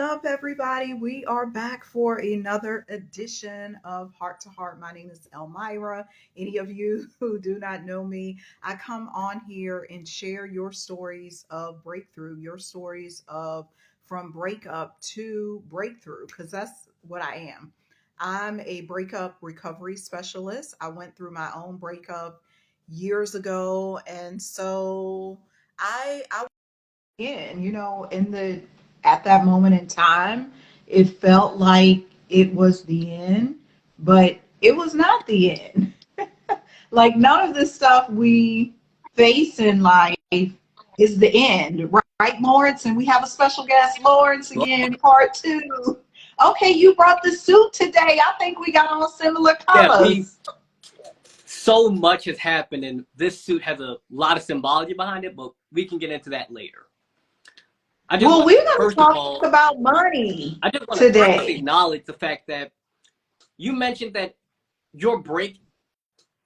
up, everybody? We are back for another edition of Heart to Heart. My name is Elmira. Any of you who do not know me, I come on here and share your stories of breakthrough, your stories of from breakup to breakthrough, because that's what I am. I'm a breakup recovery specialist. I went through my own breakup years ago, and so I in in the at that moment in time it felt like it was the end, but it was not the end. Like none of the stuff we face in life is the end, right, Lawrence? And we have a special guest, Lawrence, Well, again, part two. Okay, you brought the suit today. I think we got on similar yeah, we colors. so much has happened, and this suit has a lot of symbology behind it, but we can get into that later. I just Well, want, we're going to first of talk all, about money I just want to first today. acknowledge the fact that you mentioned that your break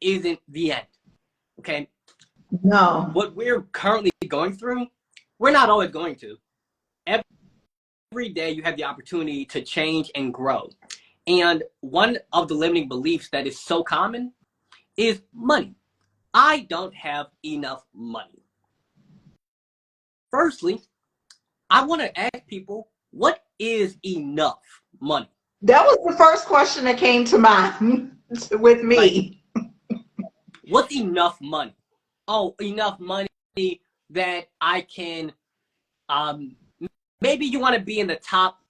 isn't the end. Okay, No. what we're currently going through, we're not always going to. Every day you have the opportunity to change and grow. And one of the limiting beliefs that is so common is money. I don't have enough money. Firstly, I want to ask people, what is enough money? That was the first question that came to mind with Like, me. what's enough money? Oh, enough money that I can, um, maybe you want to be in the top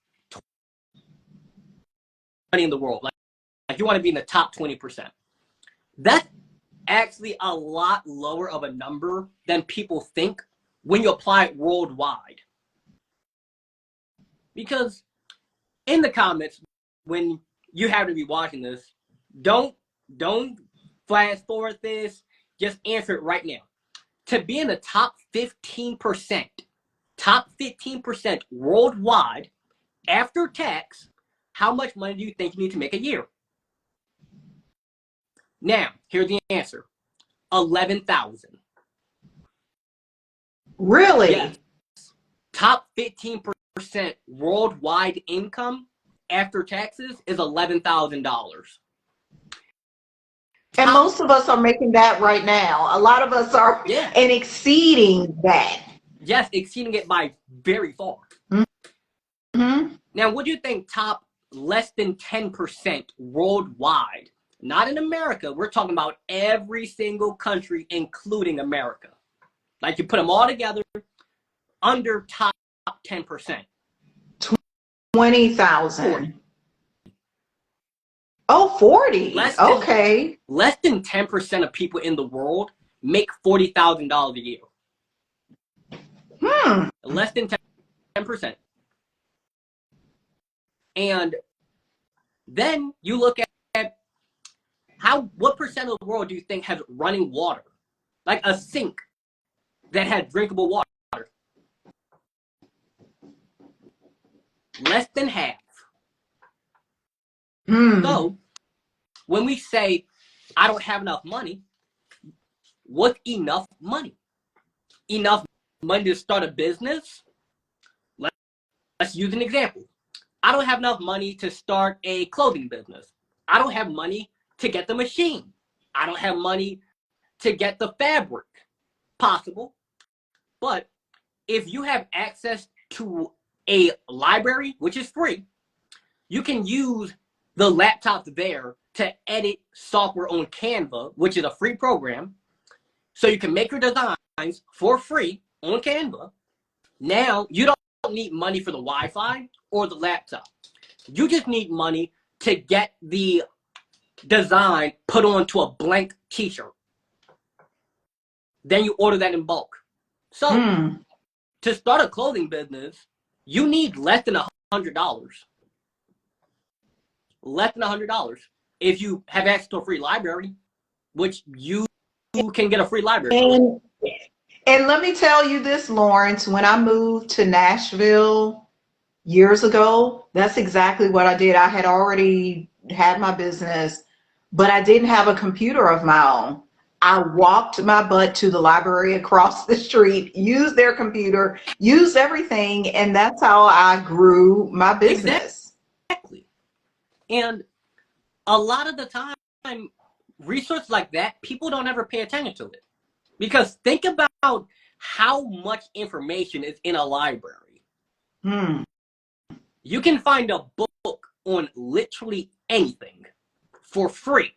20 in the world. Like you want to be in the top 20%. That's actually a lot lower of a number than people think when you apply it worldwide. Because in the comments, when you have to be watching this, don't don't flash forward this. Just answer it right now. To be in the top 15% worldwide after tax, how much money do you think you need to make a year? Now, here's the answer: 11,000. Yes, Really? top 15% worldwide income after taxes is $11,000. And Top, most of us are making that right now. A lot of us are yeah, and exceeding that. yes, exceeding it by very far. Hmm. Now, what do you think top less than 10% worldwide? Not in America. We're talking about every single country, including America. Like you put them all together, under top 10%. 40. 20,000. Oh, 40. Less than Okay. less than 10% of people in the world make $40,000 a year. Hmm. Less than 10%. And then you look at what percent of the world do you think has running water? Like a sink that has drinkable water. Less than half. Hmm. So when we say, I don't have enough money, what's enough money? Enough money to start a business? Let's use an example. I don't have enough money to start a clothing business. I don't have money to get the machine. I don't have money to get the fabric. Possible. But if you have access to a library, which is free, you can use the laptop there to edit software on Canva, which is a free program. So you can make your designs for free on Canva. Now you don't need money for the Wi-Fi or the laptop. You just need money to get the design put onto a blank t-shirt. Then you order that in bulk. So Hmm. to start a clothing business, you need less than $100. Less than $100. If you have access to a free library, which you can get a free library for. And and let me tell you this, Lawrence, when I moved to Nashville years ago, that's exactly what I did. I had already had my business, but I didn't have a computer of my own. I walked my butt to the library across the street, used their computer, used everything, and that's how I grew my business. Exactly. And a lot of the time, research like that, people don't ever pay attention to it. Because think about how much information is in a library. Hmm. You can find a book on literally anything for free.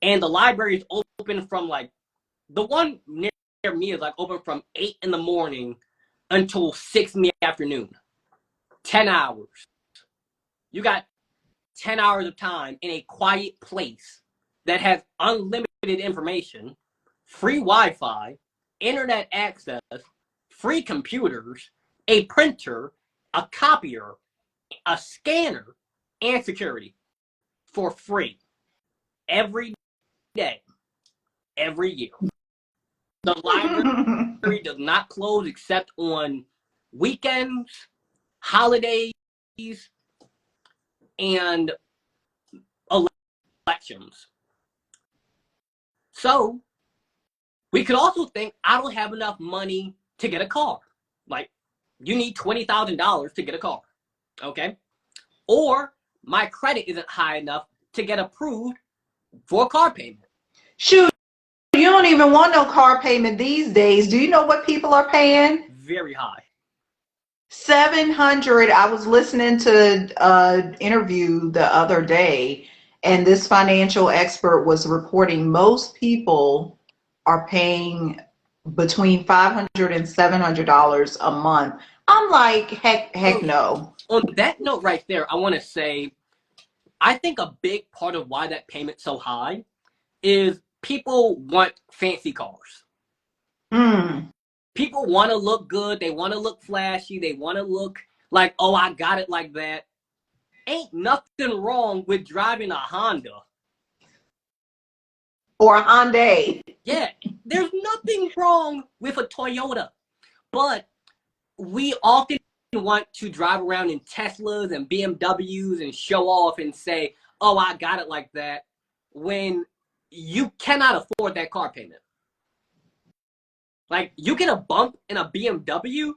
And the library is open from like, the one near me is like open from 8 in the morning until 6 in the afternoon. 10 hours. You got 10 hours of time in a quiet place that has unlimited information, free Wi-Fi, internet access, free computers, a printer, a copier, a scanner, and security for free every day, every year. The library does not close except on weekends, holidays, and elections. So we could also think, I don't have enough money to get a car. Like, you need $20,000 to get a car, okay? Or my credit isn't high enough to get approved for a car payment. Shoot, you don't even want no car payment these days. Do you know what people are paying? Very high. 700. I was listening to an interview the other day, and this financial expert was reporting most people are paying between $500 and $700 a month. I'm like, heck no. On that note right there, I want to say, I think a big part of why that payment's so high is people want fancy cars. Hmm. People want to look good. They want to look flashy. They want to look like, oh, I got it like that. Ain't nothing wrong with driving a Honda. Or a Hyundai. Yeah, there's nothing wrong with a Toyota. But we often want to drive around in Teslas and BMWs and show off and say, oh, I got it like that, when you cannot afford that car payment. Like, you get a bump in a BMW,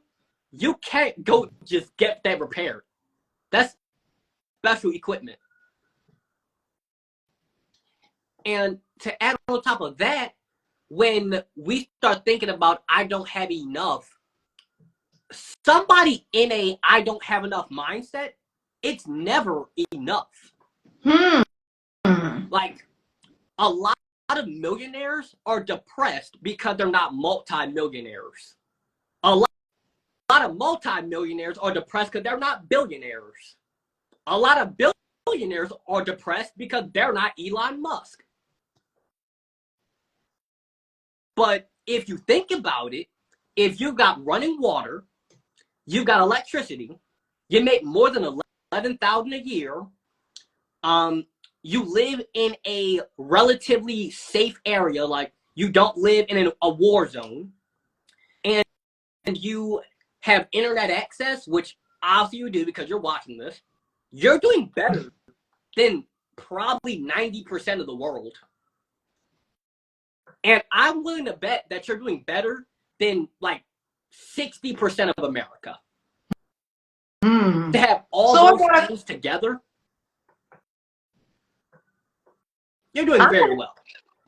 you can't go just get that repaired. That's special equipment. And to add on top of that, when we start thinking about I don't have enough, somebody in a I don't have enough mindset, it's never enough. Hmm. Like, a lot of millionaires are depressed because they're not multi-millionaires. A lot of multi-millionaires are depressed because they're not billionaires. A lot of billionaires are depressed because they're not Elon Musk. But if you think about it, if you've got running water, you've got electricity, you make more than $11,000 a year, you live in a relatively safe area, like you don't live in a war zone, and you have internet access, which obviously you do because you're watching this, you're doing better than probably 90% of the world. And I'm willing to bet that you're doing better than like 60% of America. To have all those things together, you're doing very well.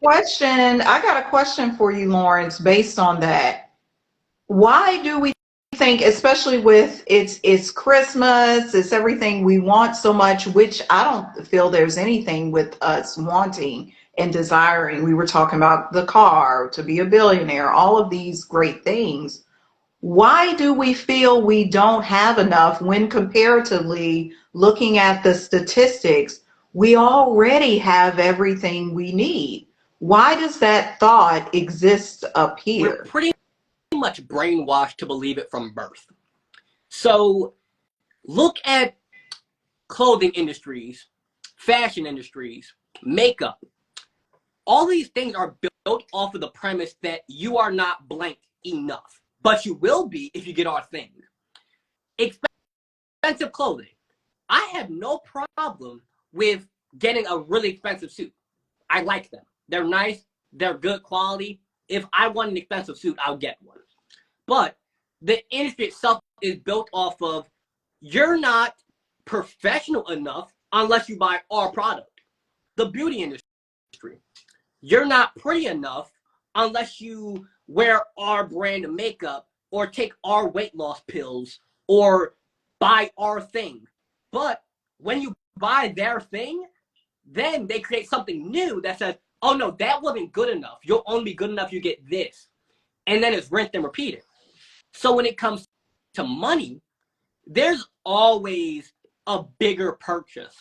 I got a question for you, Lawrence, based on that. Why do we think, especially with it's Christmas, it's everything we want so much, which I don't feel there's anything with us wanting and desiring. We were talking about the car, to be a billionaire, all of these great things. Why do we feel we don't have enough when comparatively looking at the statistics, we already have everything we need? Why does that thought exist up We're here? pretty much brainwashed to believe it from birth. So look at clothing industries, fashion industries, makeup. All these things are built off of the premise that you are not blank enough, but you will be if you get our thing. Expensive clothing. I have no problem with getting a really expensive suit. I like them. They're nice. they're good quality. If I want an expensive suit, I'll get one. But the industry itself is built off of you're not professional enough unless you buy our product. The beauty industry, you're not pretty enough unless you wear our brand of makeup or take our weight loss pills or buy our thing. But when you buy their thing, then they create something new that says, oh no, that wasn't good enough. You'll only be good enough if you get this. And then it's rinsed and repeated. So when it comes to money, there's always a bigger purchase.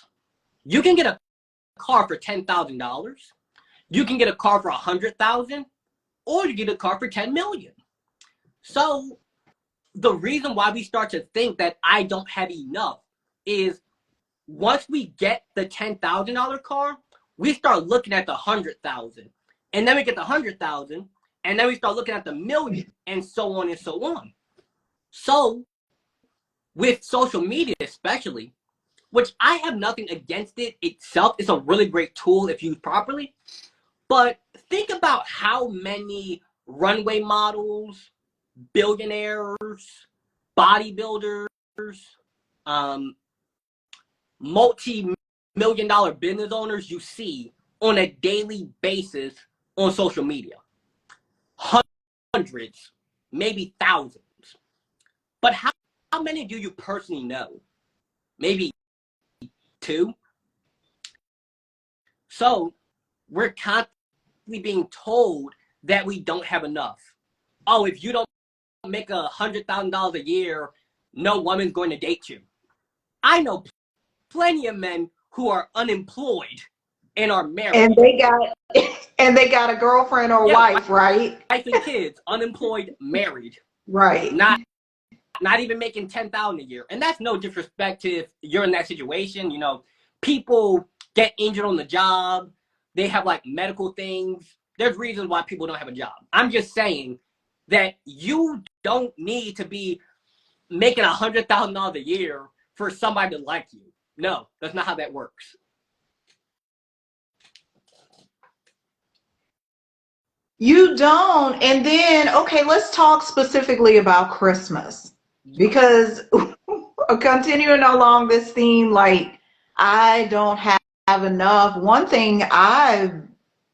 You can get a car for $10,000. You can get a car for $100,000, or you get a car for $10 million. So the reason why we start to think that I don't have enough is once we get the $10,000 car, we start looking at the $100,000, and then we get the $100,000, and then we start looking at the million, and so on and so on. So with social media especially, which I have nothing against it itself, it's a really great tool if used properly. But think about how many runway models, billionaires, bodybuilders, multi-million-dollar business owners you see on a daily basis on social media. Hundreds, maybe thousands. But how many do you personally know? Maybe 2. So we're constantly being told that we don't have enough. Oh, if you don't make $100,000 a year, no woman's going to date you. I know plenty of men who are unemployed and are married. And they got a girlfriend or wife, right? Wife and kids, unemployed, married. Right. Not even making $10,000 a year. And that's no disrespect to if you're in that situation. You know, people get injured on the job. They have like medical things. There's reasons why people don't have a job. I'm just saying that you don't need to be making $100,000 a year for somebody to like you. No, that's not how that works. You don't. And then, okay, let's talk specifically about Christmas. Because continuing along this theme, like, I don't have enough. One thing I've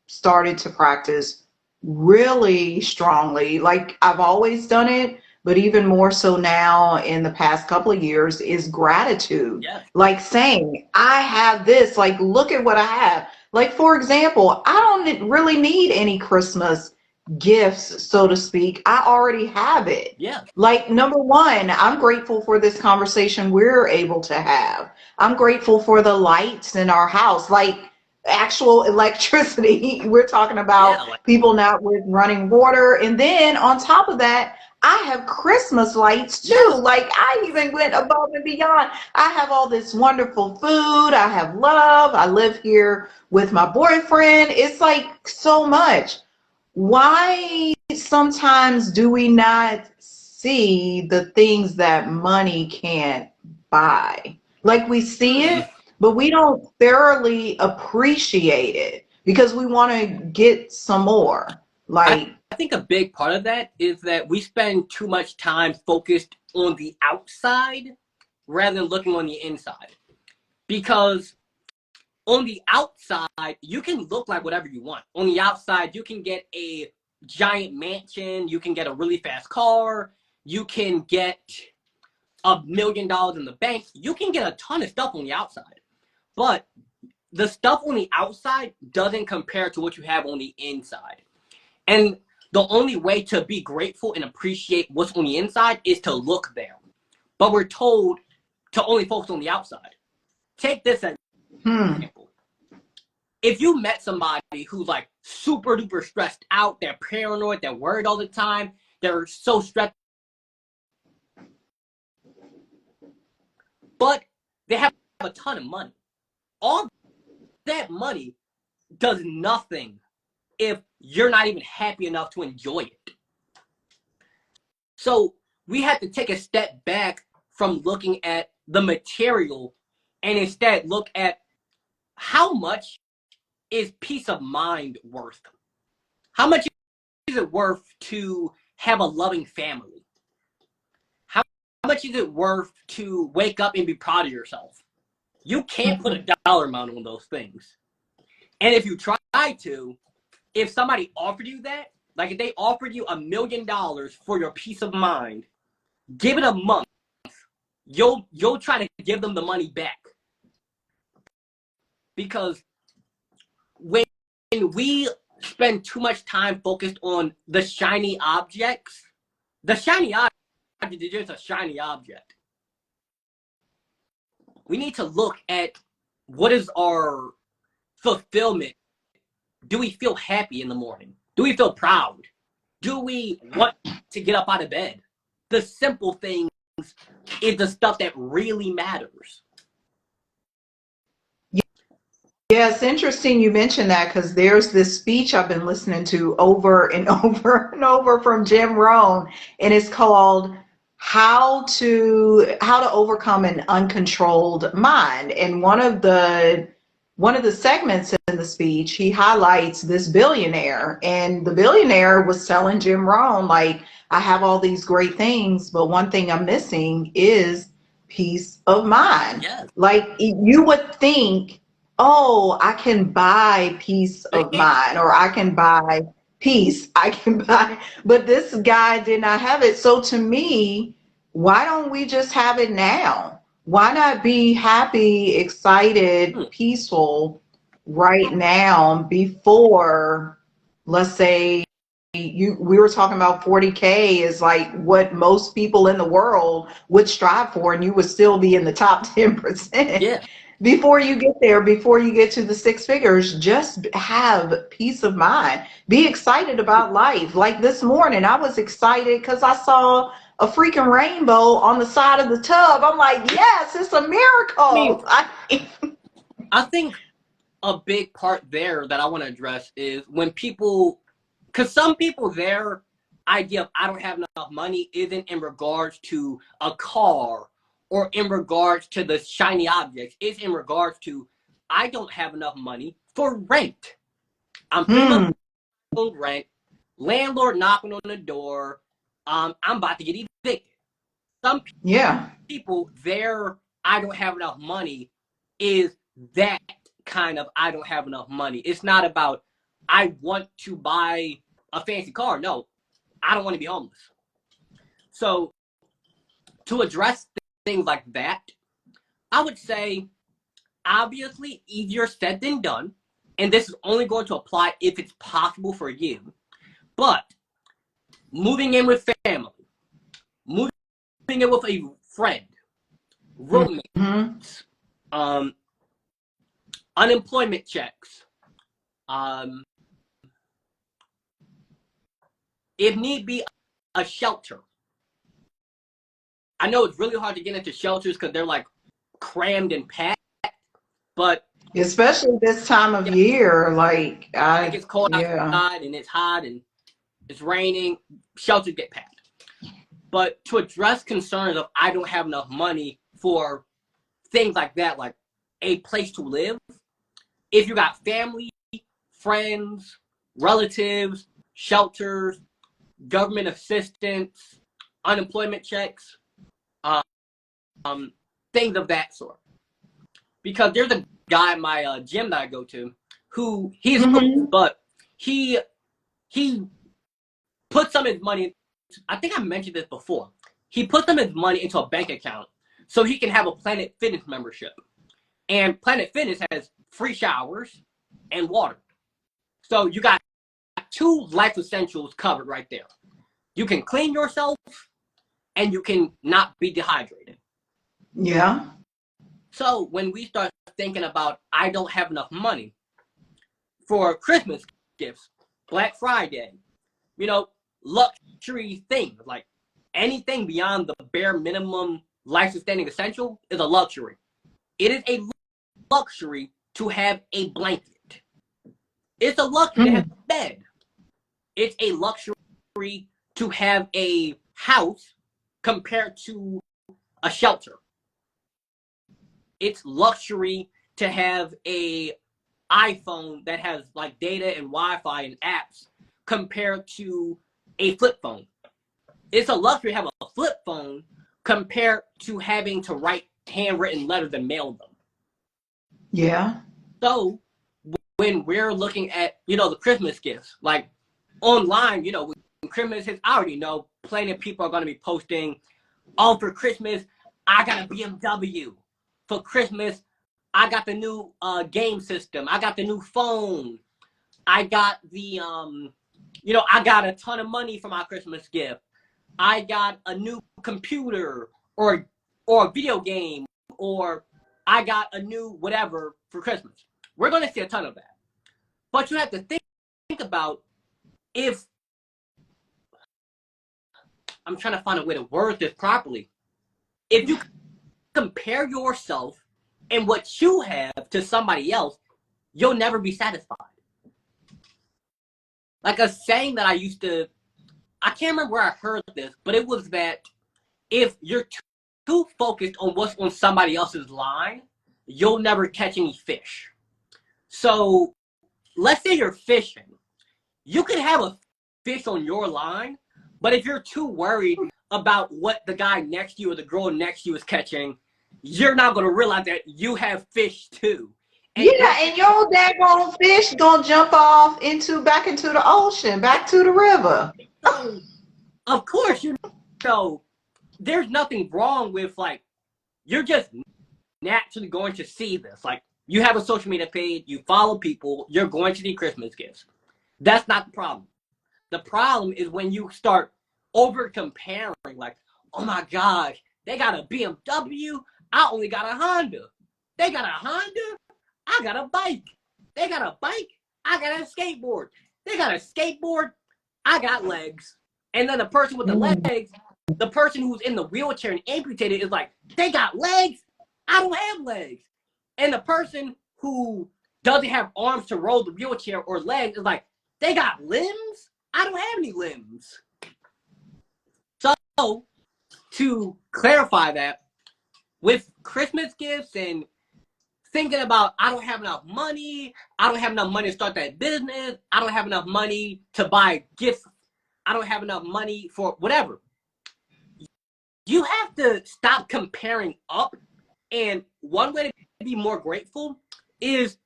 started to practice really strongly, like I've always done it, but even more so now in the past couple of years, is gratitude. Yes. Like saying, I have this, like, look at what I have. Like, for example, I don't really need any Christmas gifts, so to speak. I already have it. Yeah. Like, number one, I'm grateful for this conversation we're able to have. I'm grateful for the lights in our house, like actual electricity. We're talking about people not with running water. And then on top of that, I have Christmas lights too. Like, I even went above and beyond. I have all this wonderful food. I have love. I live here with my boyfriend. It's like so much. Why sometimes do we not see the things that money can't buy? Like, we see it, but we don't thoroughly appreciate it because we want to get some more. Like, I think a big part of that is that we spend too much time focused on the outside rather than looking on the inside. Because on the outside, you can look like whatever you want. On the outside, you can get a giant mansion. You can get a really fast car. You can get $1 million in the bank. You can get a ton of stuff on the outside. But the stuff on the outside doesn't compare to what you have on the inside. And the only way to be grateful and appreciate what's on the inside is to look there. But we're told to only focus on the outside. Take this as an example. If you met somebody who's like super duper stressed out, they're paranoid, they're worried all the time, they're so stressed, but they have a ton of money. All that money does nothing if you're not even happy enough to enjoy it. So we have to take a step back from looking at the material and instead look at how much is peace of mind worth. How much is it worth to have a loving family? How much is it worth to wake up and be proud of yourself? You can't put a dollar amount on those things. And if you try to, if somebody offered you that, like if they offered you $1 million for your peace of mind, give it a month. You'll try to give them the money back. Because when we spend too much time focused on the shiny objects, the shiny object is just a shiny object. We need to look at what is our fulfillment. Do we feel happy in the morning? Do we feel proud? Do we want to get up out of bed? The simple things is the stuff that really matters. Yeah, it's interesting you mentioned that because there's this speech I've been listening to over and over and over from Jim Rohn, and it's called how to overcome an uncontrolled mind. And one of the segments in the speech, he highlights this billionaire, and the billionaire was telling Jim Rohn, like, I have all these great things, but one thing I'm missing is peace of mind. Yes. Like you would think, oh, I can buy peace But of mind, or I can buy peace. I can buy, but this guy did not have it. So to me, why don't we just have it now? Why not be happy, excited, peaceful right now before, let's say, we were talking about 40K is like what most people in the world would strive for, and you would still be in the top 10%. yeah. Before you get there, before you get to the six figures, just have peace of mind. Be excited about life. Like this morning, I was excited because I saw a freaking rainbow on the side of the tub. I'm like, yes, it's a miracle. I think a big part there that I want to address is when people, because some people, their idea of I don't have enough money isn't in regards to a car or in regards to the shiny objects. It's in regards to I don't have enough money for rent. I'm paying my own rent. Landlord knocking on the door. I'm about to get evicted. Some people, their I don't have enough money is that kind of I don't have enough money. It's not about I want to buy a fancy car. No, I don't want to be homeless. So to address things like that, I would say obviously easier said than done. And this is only going to apply if it's possible for you. But moving in with family, moving in with a friend, roommates, unemployment checks, if need be, a shelter. I know it's really hard to get into shelters because they're like crammed and packed, but especially this time of year, like it gets cold outside and it's hot and it's raining, shelters get packed. But to address concerns of I don't have enough money for things like that, like a place to live, if you got family, friends, relatives, shelters, government assistance, unemployment checks, things of that sort. Because there's a guy at my gym that I go to who he's but he put some of his money. I think I mentioned this before. He put some of his money into a bank account so he can have a Planet Fitness membership. And Planet Fitness has free showers and water. So you got 2 life essentials covered right there. You can clean yourself and you can not be dehydrated. Yeah. So when we start thinking about I don't have enough money for Christmas gifts, Black Friday, luxury things, like anything beyond the bare minimum life-sustaining essential is a luxury. It is a luxury to have a blanket. It's a luxury to have a bed. It's a luxury to have a house compared to a shelter. It's luxury to have a iPhone that has like data and Wi-Fi and apps compared to a flip phone. It's a luxury to have a flip phone compared to having to write handwritten letters and mail them. Yeah. So when we're looking at, the Christmas gifts, like online, when Christmas hits, I already know plenty of people are going to be posting, oh, for Christmas, I got a BMW. For Christmas, I got the new game system. I got the new phone. I got the, I got a ton of money for my Christmas gift. I got a new computer or a video game, or I got a new whatever for Christmas. We're going to see a ton of that. But you have to think about, if I'm trying to find a way to word this properly. If you compare yourself and what you have to somebody else, you'll never be satisfied. Like a saying that I can't remember where I heard this, but it was that if you're too focused on what's on somebody else's line, you'll never catch any fish. So let's say you're fishing. You could have a fish on your line, but if you're too worried about what the guy next to you or the girl next to you is catching, you're not going to realize that you have fish too. And your daggone fish gonna jump off back into the ocean, back to the river. Of course, there's nothing wrong with, like, you're just naturally going to see this. Like, you have a social media page, you follow people, you're going to see Christmas gifts. That's not the problem. The problem is when you start over comparing, like, oh my gosh, they got a BMW, I only got a Honda. They got a Honda, I got a bike. They got a bike, I got a skateboard. They got a skateboard, I got legs. And then the person with the legs, the person who's in the wheelchair and amputated is like, they got legs, I don't have legs. And the person who doesn't have arms to roll the wheelchair or legs is like, they got limbs, I don't have any limbs. So, to clarify that, with Christmas gifts and thinking about, I don't have enough money, I don't have enough money to start that business, I don't have enough money to buy gifts, I don't have enough money for whatever. You have to stop comparing up. And one way to be more grateful is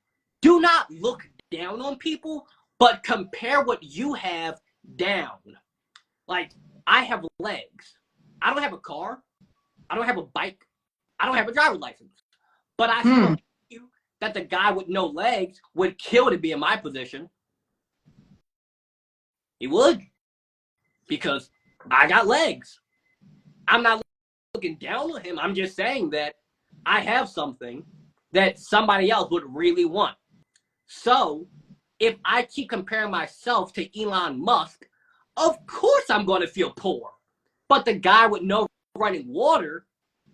do not look down on people, but compare what you have down. Like, I have legs. I don't have a car. I don't have a bike. I don't have a driver's license. But I still you that the guy with no legs would kill to be in my position. He would. Because I got legs. I'm not looking down on him. I'm just saying that I have something that somebody else would really want. So if I keep comparing myself to Elon Musk, of course I'm going to feel poor. But the guy with no running water,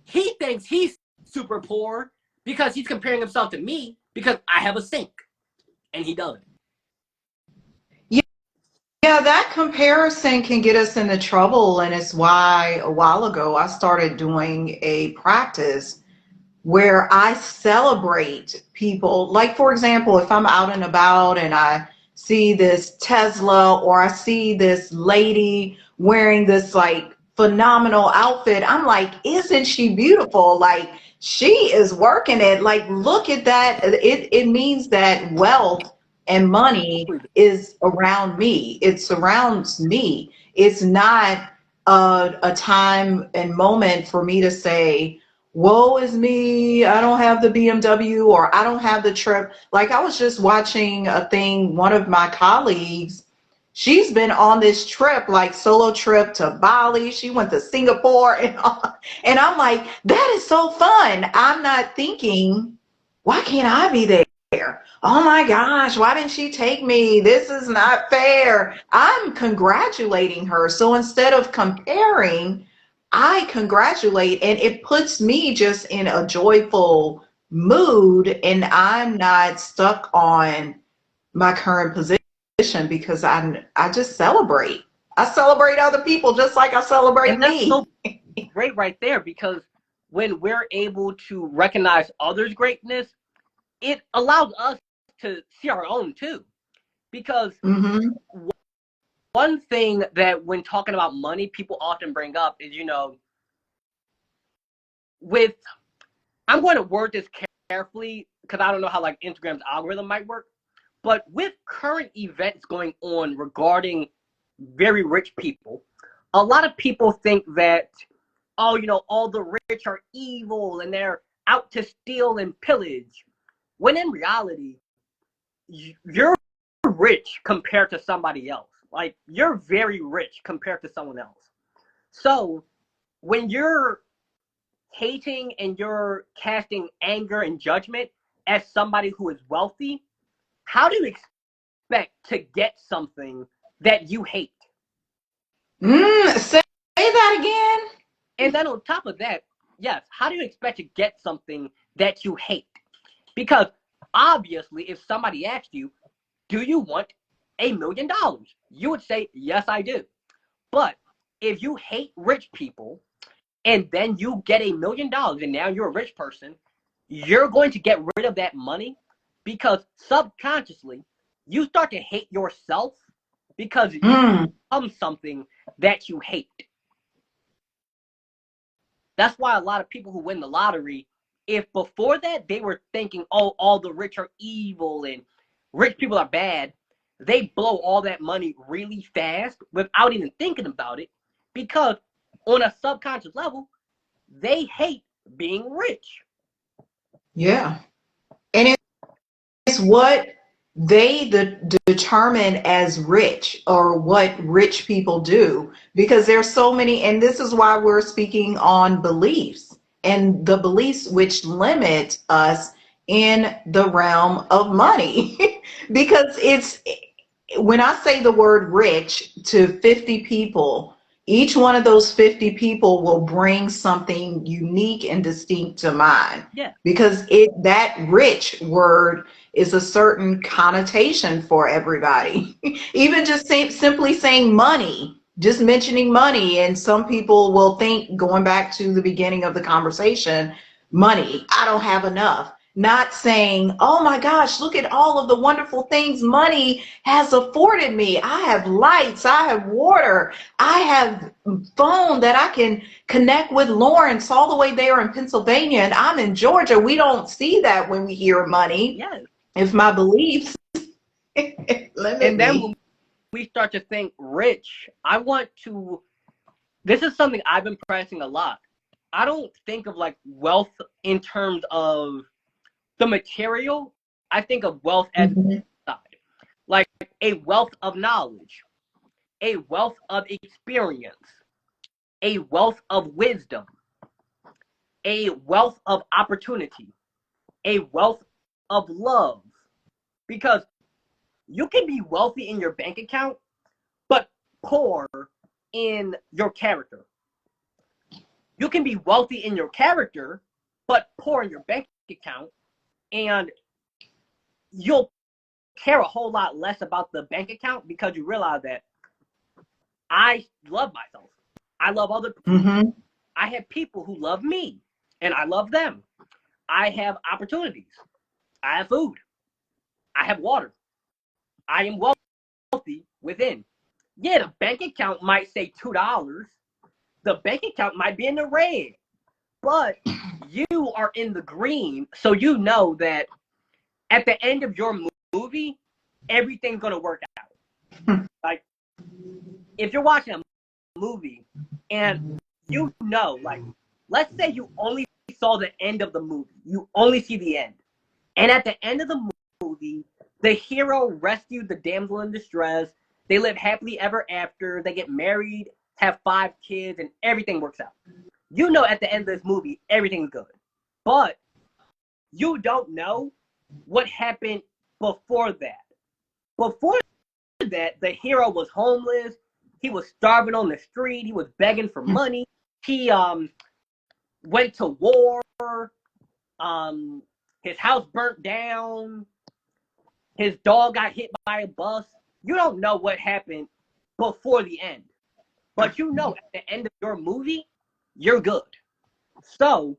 he thinks he's super poor because he's comparing himself to me because I have a sink. And he doesn't. Yeah, that comparison can get us into trouble. And it's why a while ago I started doing a practice where I celebrate people. Like, for example, if I'm out and about and I see this Tesla or I see this lady wearing this like phenomenal outfit, I'm like, isn't she beautiful? Like, she is working it. Like, look at that. It means that wealth and money is around me. It surrounds me. It's not a time and moment for me to say, woe is me, I don't have the BMW or I don't have the trip. Like, I was just watching a thing, one of my colleagues, she's been on this trip, like solo trip to Bali. She went to Singapore and all. And I'm like, that is so fun. I'm not thinking, why can't I be there? Oh my gosh, why didn't she take me? This is not fair. I'm congratulating her. So instead of comparing, I congratulate, and it puts me just in a joyful mood, and I'm not stuck on my current position because I just celebrate. I celebrate other people just like I celebrate and that's me. So great right there, because when we're able to recognize others' greatness, it allows us to see our own too. Because one thing that when talking about money, people often bring up is, with, I'm going to word this carefully because I don't know how like Instagram's algorithm might work, but with current events going on regarding very rich people, a lot of people think that, oh, all the rich are evil and they're out to steal and pillage. When in reality, you're rich compared to somebody else. Like, you're very rich compared to someone else. So when you're hating and you're casting anger and judgment as somebody who is wealthy, how do you expect to get something that you hate? Say that again. And then on top of that, yes, how do you expect to get something that you hate? Because obviously, if somebody asked you, do you want $1 million? You would say, yes, I do. But if you hate rich people and then you get $1 million and now you're a rich person, you're going to get rid of that money because subconsciously you start to hate yourself because you become something that you hate. That's why a lot of people who win the lottery, if before that they were thinking, oh, all the rich are evil and rich people are bad, they blow all that money really fast without even thinking about it because on a subconscious level, they hate being rich. Yeah. And it's what they determine as rich or what rich people do, because there's so many, and this is why we're speaking on beliefs and the beliefs which limit us in the realm of money. Because it's, when I say the word rich to 50 people, each one of those 50 people will bring something unique and distinct to mind. Yeah. Because that rich word is a certain connotation for everybody. Even just simply saying money, just mentioning money, and some people will think, going back to the beginning of the conversation, money, I don't have enough. Not saying, oh my gosh, look at all of the wonderful things money has afforded me. I have lights, I have water, I have phone that I can connect with Lawrence all the way there in Pennsylvania, and I'm in Georgia. We don't see that when we hear money. Yes. If my beliefs limit And then me. when we start to think rich, this is something I've been pressing a lot. I don't think of like wealth in terms of the material. I think of wealth as side, like a wealth of knowledge, a wealth of experience, a wealth of wisdom, a wealth of opportunity, a wealth of love. Because you can be wealthy in your bank account, but poor in your character. You can be wealthy in your character, but poor in your bank account, and you'll care a whole lot less about the bank account because you realize that I love myself. I love other people. I have people who love me, and I love them. I have opportunities. I have food. I have water. I am wealthy within. Yeah, the bank account might say $2. The bank account might be in the red, but you are in the green, so you know that at the end of your movie, everything's gonna work out. Like, if you're watching a movie and like, let's say you only saw the end of the movie, you only see the end, and at the end of the movie, the hero rescued the damsel in distress. They live happily ever after. They get married, have 5 kids, and everything works out. You know, at the end of this movie, everything's good, but you don't know what happened before that. Before that, the hero was homeless. He was starving on the street. He was begging for money. He went to war. His house burnt down. His dog got hit by a bus. You don't know what happened before the end, but you know at the end of your movie, you're good. So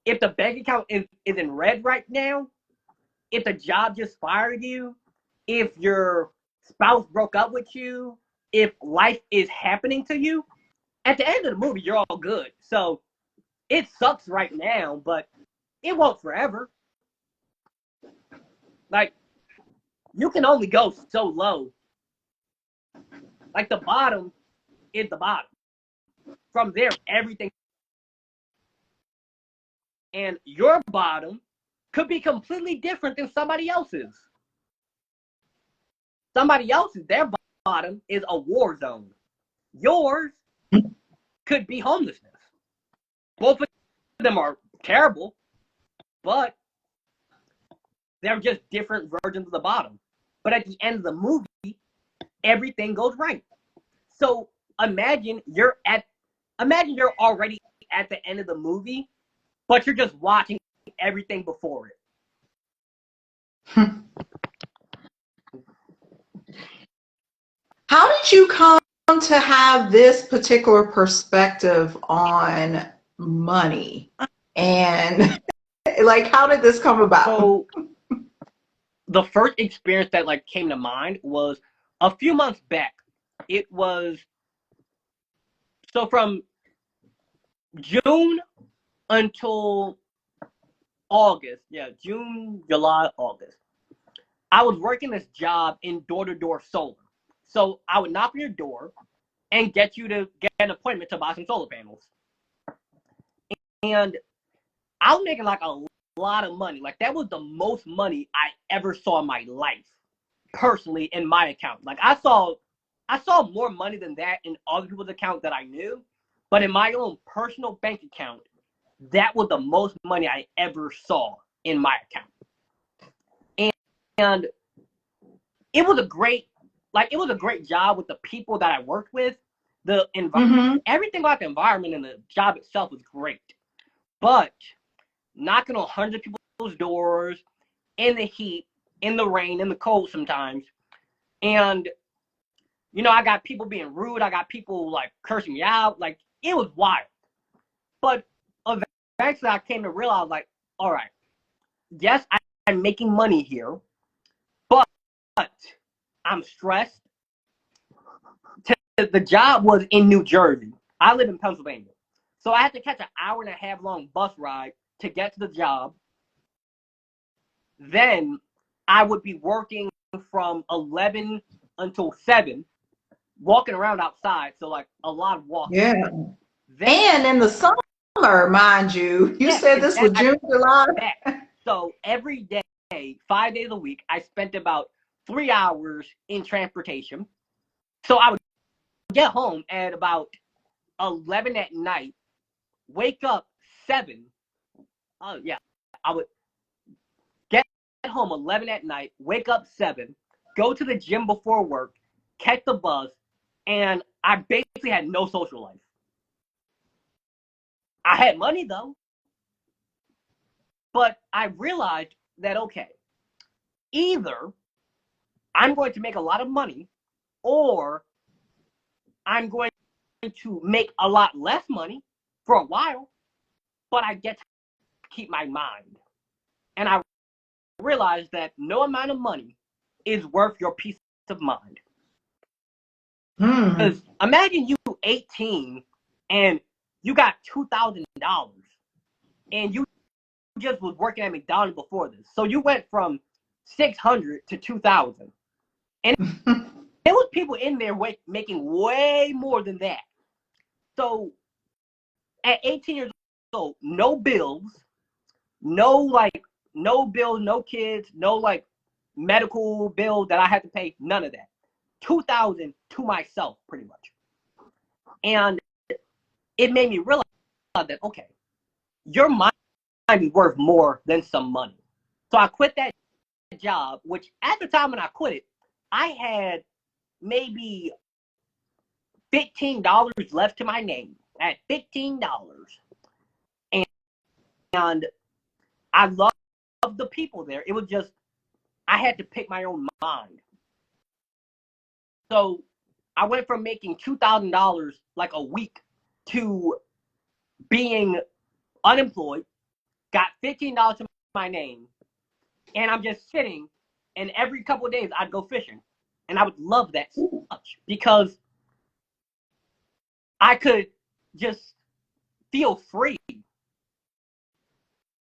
if the bank account is in red right now, if the job just fired you, if your spouse broke up with you, if life is happening to you, at the end of the movie, you're all good. So it sucks right now, but it won't forever. Like, you can only go so low. Like, the bottom is the bottom. From there, everything. And your bottom could be completely different than somebody else's. Somebody else's, their bottom is a war zone. Yours could be homelessness. Both of them are terrible, but they're just different versions of the bottom. But at the end of the movie, everything goes right. So imagine you're already at the end of the movie, but you're just watching everything before it. How did you come to have this particular perspective on money? And like, how did this come about? So the first experience that like came to mind was a few months back. It was so from June until August. Yeah, June, July, August. I was working this job in door-to-door solar. So I would knock on your door and get you to get an appointment to buy some solar panels. And I was making like a lot of money. Like, that was the most money I ever saw in my life, personally, in my account. Like, I saw more money than that in other people's accounts that I knew, but in my own personal bank account, that was the most money I ever saw in my account. And it was a great job with the people that I worked with. The environment, everything about the environment and the job itself was great. But knocking on hundreds of people's doors in the heat, in the rain, in the cold sometimes, and I got people being rude. I got people like cursing me out. Like, it was wild. But eventually, I came to realize, like, all right, yes, I'm making money here, but I'm stressed. The job was in New Jersey. I live in Pennsylvania. So I had to catch an 1.5 hour long bus ride to get to the job. Then I would be working from 11 until 7, walking around outside. So, like, a lot of walking. Yeah. And in the summer, mind you, you said this was June, July. So every day, 5 days a week, I spent about 3 hours in transportation. So I would get home at about 11 at night, wake up 7. Oh, yeah. I would get home 11 at night, wake up 7, go to the gym before work, catch the bus, and I basically had no social life. I had money, though. But I realized that, okay, either I'm going to make a lot of money, or I'm going to make a lot less money for a while, but I get to keep my mind. And I realized that no amount of money is worth your peace of mind. Because imagine you 18 and you got $2,000 and you just was working at McDonald's before this. So you went from 600 to 2,000. And there was people in there making way more than that. So at 18 years old, no bills, no bills, no kids, no like medical bills that I had to pay, none of that. 2,000 to myself, pretty much. And it made me realize that, okay, your mind is worth more than some money. So I quit that job, which at the time when I quit it, I had maybe $15 left to my name. At $15. And I loved the people there. It was just, I had to pick my own mind. So I went from making $2,000 like a week to being unemployed, got $15 to my name, and I'm just sitting, and every couple of days I'd go fishing. And I would love that so much because I could just feel free.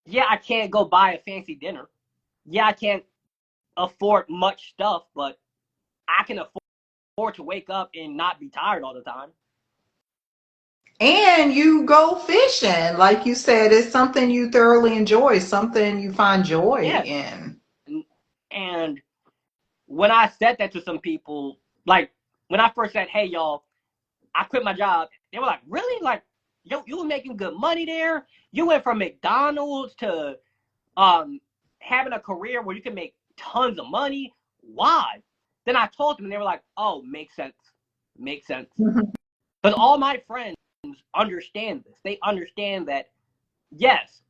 Yeah, I can't go buy a fancy dinner. Yeah, I can't afford much stuff, but I can afford to wake up and not be tired all the time. And you go fishing. Like you said, it's something you thoroughly enjoy, something you find joy Yeah. in. And when I said that to some people, like when I first said, hey, y'all, I quit my job, they were like, really? Like, you were making good money there? You went from McDonald's to having a career where you can make tons of money? Why? Then I told them, and they were like, oh, makes sense. Makes sense. Because all my friends understand this. They understand that, yes,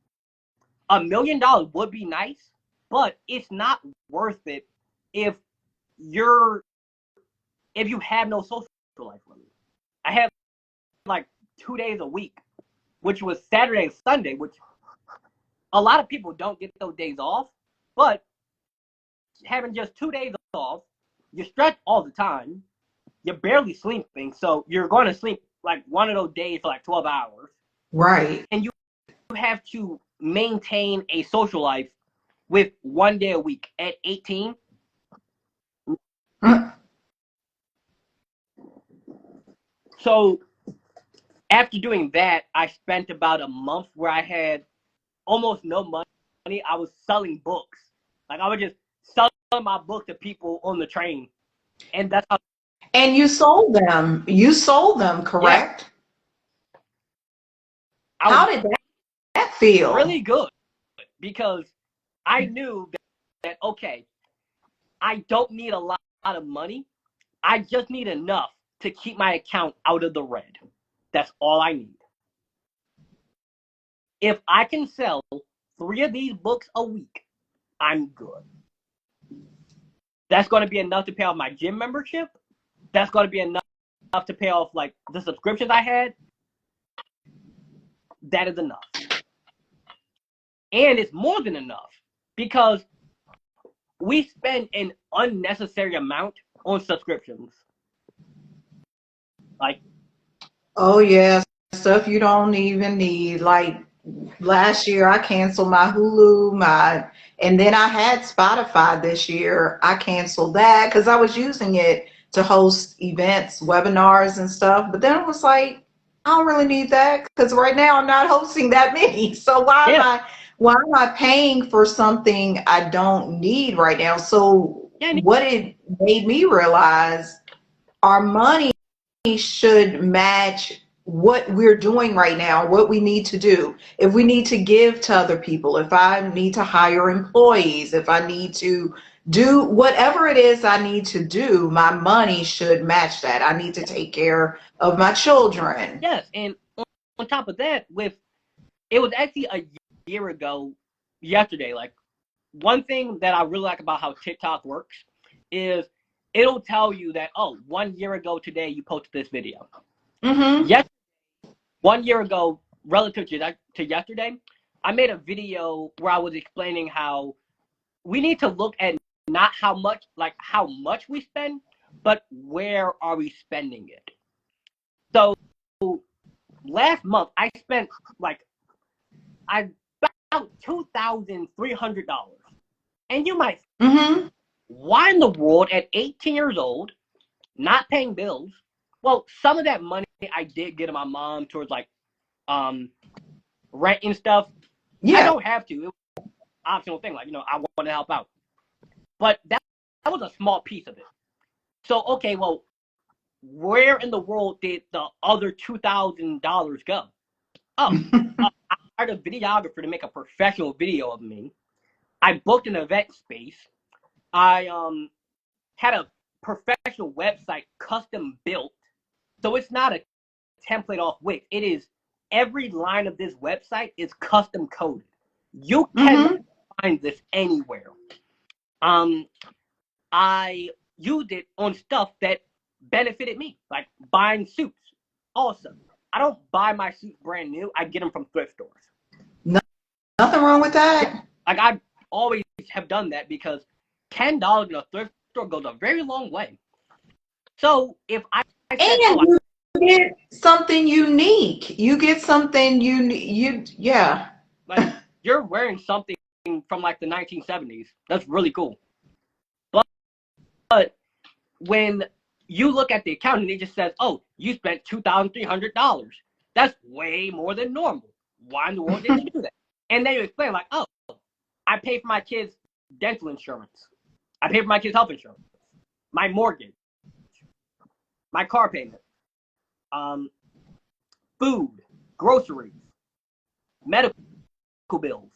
$1 million would be nice, but it's not worth it if you're if you have no social life. I had like 2 days a week, which was Saturday and Sunday, which a lot of people don't get those days off. But having just 2 days off, you're stretched all the time. You're barely sleeping, so you're going to sleep like one of those days for like 12 hours. Right. And you have to maintain a social life with 1 day a week at 18. So after doing that, I spent about a month where I had almost no money. I was selling books. Like I would just sell my book to people on the train. And that's how. And you sold them. You sold them, Yeah, correct? I was How did that feel? really good because I knew that okay, I don't need a lot of money. I just need enough to keep my account out of the red. That's all I need. If I can sell 3 of these books a week, I'm good. That's going to be enough to pay off my gym membership. That's going to be enough to pay off like the subscriptions I had. That is enough. And it's more than enough because we spend an unnecessary amount on subscriptions. Like, Oh yeah, stuff you don't even need. Like last year I canceled my Hulu, and then I had Spotify this year. I canceled that because I was using it to host events, webinars and stuff. But then it was like, I don't really need that because right now I'm not hosting that many. So yeah, why am I paying for something I don't need right now? So yeah, what it made me realize, our money should match what we're doing right now, what we need to do. If we need to give to other people, if I need to hire employees, if I need to do whatever it is I need to do, my money should match that. I need to take care of my children. yes. And on top of that, it was actually a year ago yesterday. Like, one thing that I really like about how TikTok works is it'll tell you that, oh, 1 year ago today you posted this video. Mm-hmm. Yes, 1 year ago, relative to yesterday, I made a video where I was explaining how we need to look at not how much we spend, but where are we spending it. So last month I spent like about $2,300. And you might, Mm-hmm. why in the world at 18 years old, not paying bills? Well, some of that money I did get to my mom towards like rent and stuff. I Yeah. don't have to. It was an optional thing. Like, I want to help out. But that was a small piece of it. So, okay, well, where in the world did the other $2,000 go? Oh, I hired a videographer to make a professional video of me. I booked an event space. I had a professional website custom built. So it's not a template off Wix. It is every line of this website is custom coded. You cannot Mm-hmm. find this anywhere. I used it on stuff that benefited me, like buying suits. Also, I don't buy my suits brand new. I get them from thrift stores. Nothing wrong with Yeah, that. like I always have done that because $10 in a thrift store goes a very long way. So if I said, And oh, you get something unique. You get something yeah. like you're wearing something from like the 1970s, that's really cool. But when you look at the account and it just says, oh, you spent $2,300, that's way more than normal. Why in the world did you do that? And then you explain like, oh, I pay for my kids' dental insurance. I pay for my kids' health insurance, my mortgage, my car payment, food, groceries, medical bills.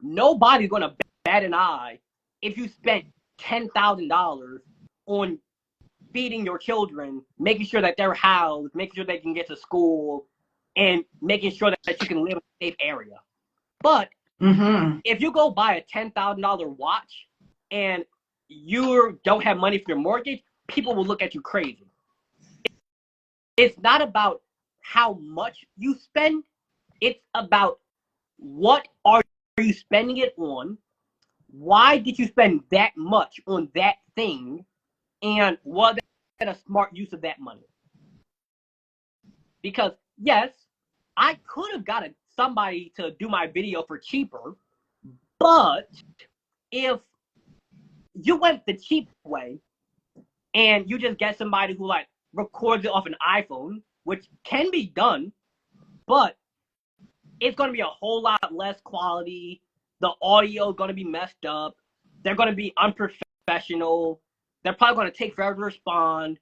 Nobody's going to bat an eye if you spent $10,000 on feeding your children, making sure that they're housed, making sure they can get to school, and making sure that you can live in a safe area. But if you go buy a $10,000 watch and you don't have money for your mortgage, people will look at you crazy. It's not about how much you spend. It's about what are you spending it on? Why did you spend that much on that thing? And was that a smart use of that money? Because yes, I could have got somebody to do my video for cheaper, but if you went the cheap way and you just get somebody who like records it off an iPhone, which can be done, but it's going to be a whole lot less quality. The audio is going to be messed up. They're going to be unprofessional. They're probably going to take forever to respond.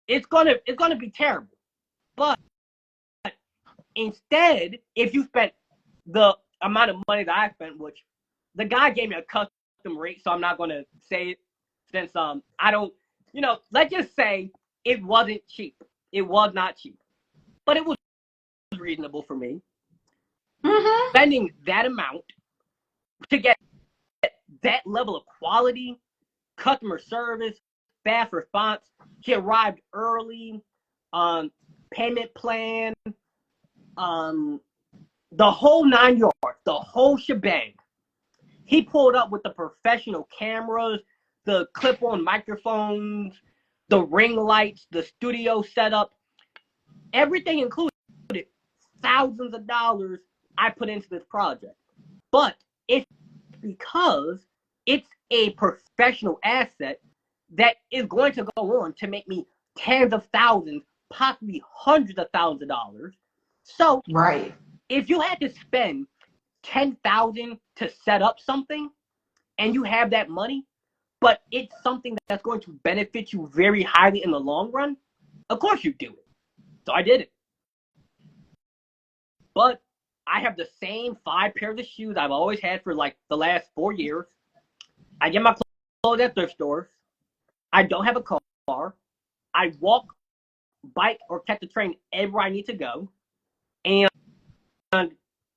It's going to be terrible. But instead, if you spent the amount of money that I spent, which the guy gave me a custom rate, so I'm not going to say it since I don't, let's just say it wasn't cheap. It was not cheap, but it was reasonable for me. Spending that amount to get that level of quality, customer service, fast response. He arrived early, payment plan, the whole 9 yards, the whole shebang. He pulled up with the professional cameras, the clip-on microphones, the ring lights, the studio setup, everything included. Thousands of dollars I put into this project. But it's because it's a professional asset that is going to go on to make me tens of thousands, possibly hundreds of thousands of dollars. So right. If you had to spend $10,000 to set up something and you have that money, but it's something that's going to benefit you very highly in the long run, of course you do it. So I did it. But I have the same 5 pairs of shoes I've always had for like the last 4 years. I get my clothes at thrift stores. I don't have a car. I walk, bike, or catch the train everywhere I need to go. And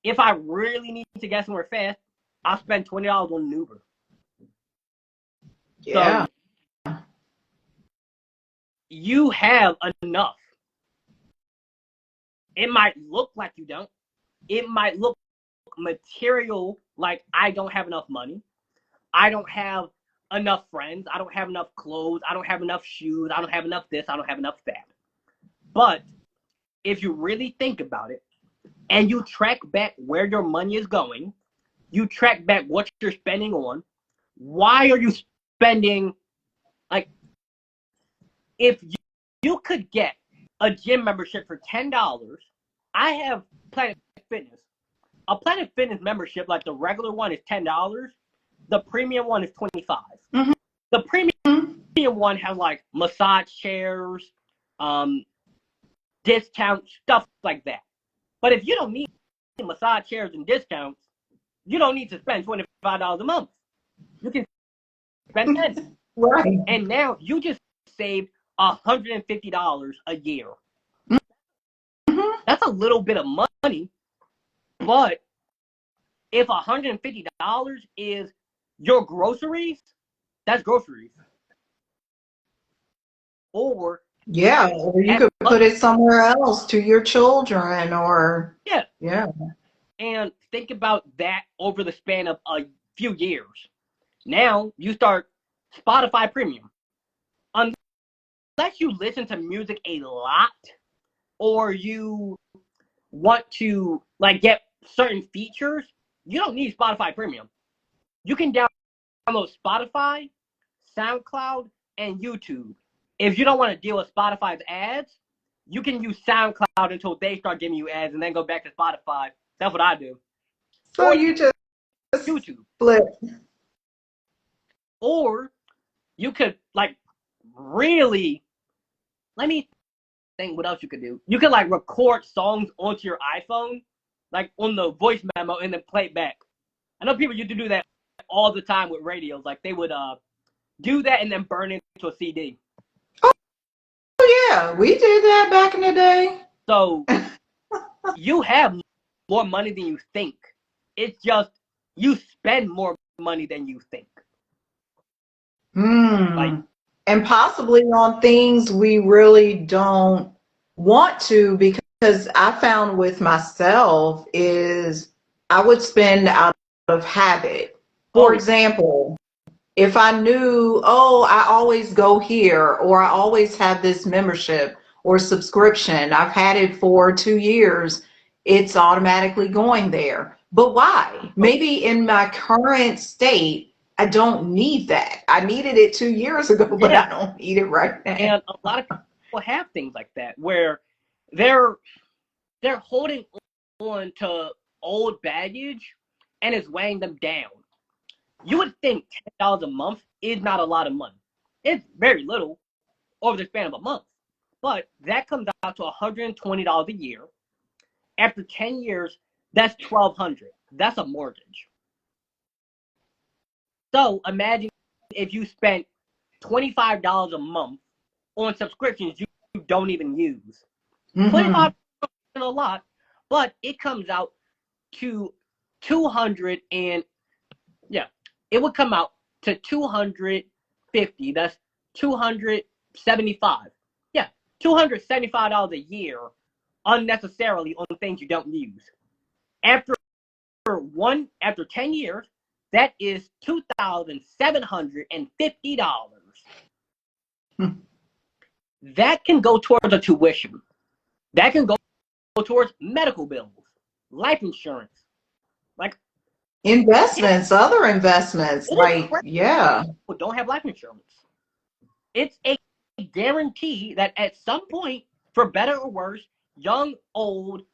if I really need to get somewhere fast, I'll spend $20 on an Uber. Yeah. So you have enough. It might look like you don't. It might look material, like I don't have enough money. I don't have enough friends. I don't have enough clothes. I don't have enough shoes. I don't have enough this. I don't have enough that. But if you really think about it and you track back where your money is going, you track back what you're spending on, why are you spending, like, if you could get a gym membership for $10, I have Planet Fitness. A Planet Fitness membership, like the regular one, is $10. The premium one is $25. The premium one has like massage chairs, discounts, stuff like that. But if you don't need massage chairs and discounts, you don't need to spend $25 a month. You can spend $10. Right. And now you just saved $150 a year. That's a little bit of money, but if $150 is your groceries, that's groceries. Or yeah, or you could put it somewhere else to your children, or yeah. And think about that over the span of a few years. Now you start Spotify Premium, unless you listen to music a lot, or you want to like get certain features, you don't need Spotify Premium. You can download Spotify, SoundCloud, and YouTube. If you don't want to deal with Spotify's ads, you can use SoundCloud until they start giving you ads and then go back to Spotify. That's what I do. So Or you just YouTube. flip. Or you could like really, let me think what else you could do. You could like record songs onto your iPhone, like on the voice memo, and then play it back. I know people used to do that all the time with radios. Like they would do that and then burn it into a CD. Oh yeah, we did that back in the day. So you have more money than you think. It's just you spend more money than you think. Like, And possibly on things we really don't want to, because I found with myself is I would spend out of habit. For oh, example, if I knew, oh, I always go here, or I always have this membership or subscription, I've had it for 2 years, it's automatically going there. But why? Maybe in my current state, I don't need that. I needed it 2 years ago, but yeah. I don't need it right now. And a lot of people have things like that where they're holding on to old baggage and it's weighing them down. You would think $10 a month is not a lot of money. It's very little over the span of a month. But that comes out to $120 a year. After 10 years, that's $1,200. That's a mortgage. So imagine if you spent $25 a month on subscriptions you don't even use. Mhm. $25 isn't a lot, but it comes out to 200 and it would come out to 250. That's 275. Yeah, $275 a year unnecessarily on things you don't use. After 10 years, that is $2,750. That can go towards a tuition. That can go towards medical bills, life insurance, like Investments, other investments, like, yeah. people don't have life insurance. It's a guarantee that at some point, for better or worse, young, old,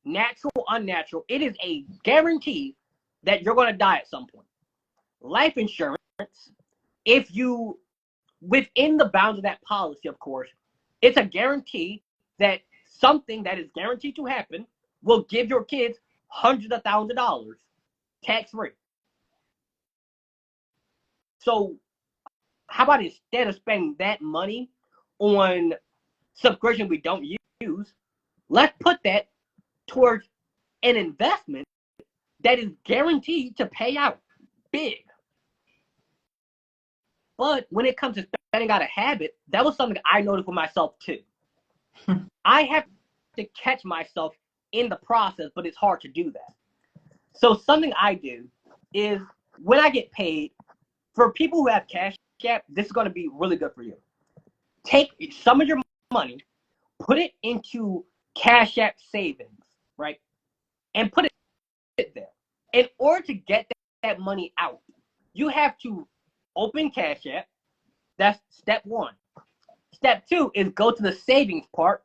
natural, unnatural, it is a guarantee that you're going to die at some point. Life insurance, if you, within the bounds of that policy, of course, it's a guarantee that something that is guaranteed to happen will give your kids hundreds of thousands of dollars tax-free. So how about instead of spending that money on subscription we don't use, let's put that towards an investment that is guaranteed to pay out big. But when it comes to spending out of habit, that was something I noticed for myself too. I have to catch myself in the process, but it's hard to do that. So something I do is when I get paid, for people who have Cash App, this is going to be really good for you. Take some of your money, put it into Cash App savings, right? And put it there. In order to get that money out, you have to open Cash App. That's step one. Step two is go to the savings part.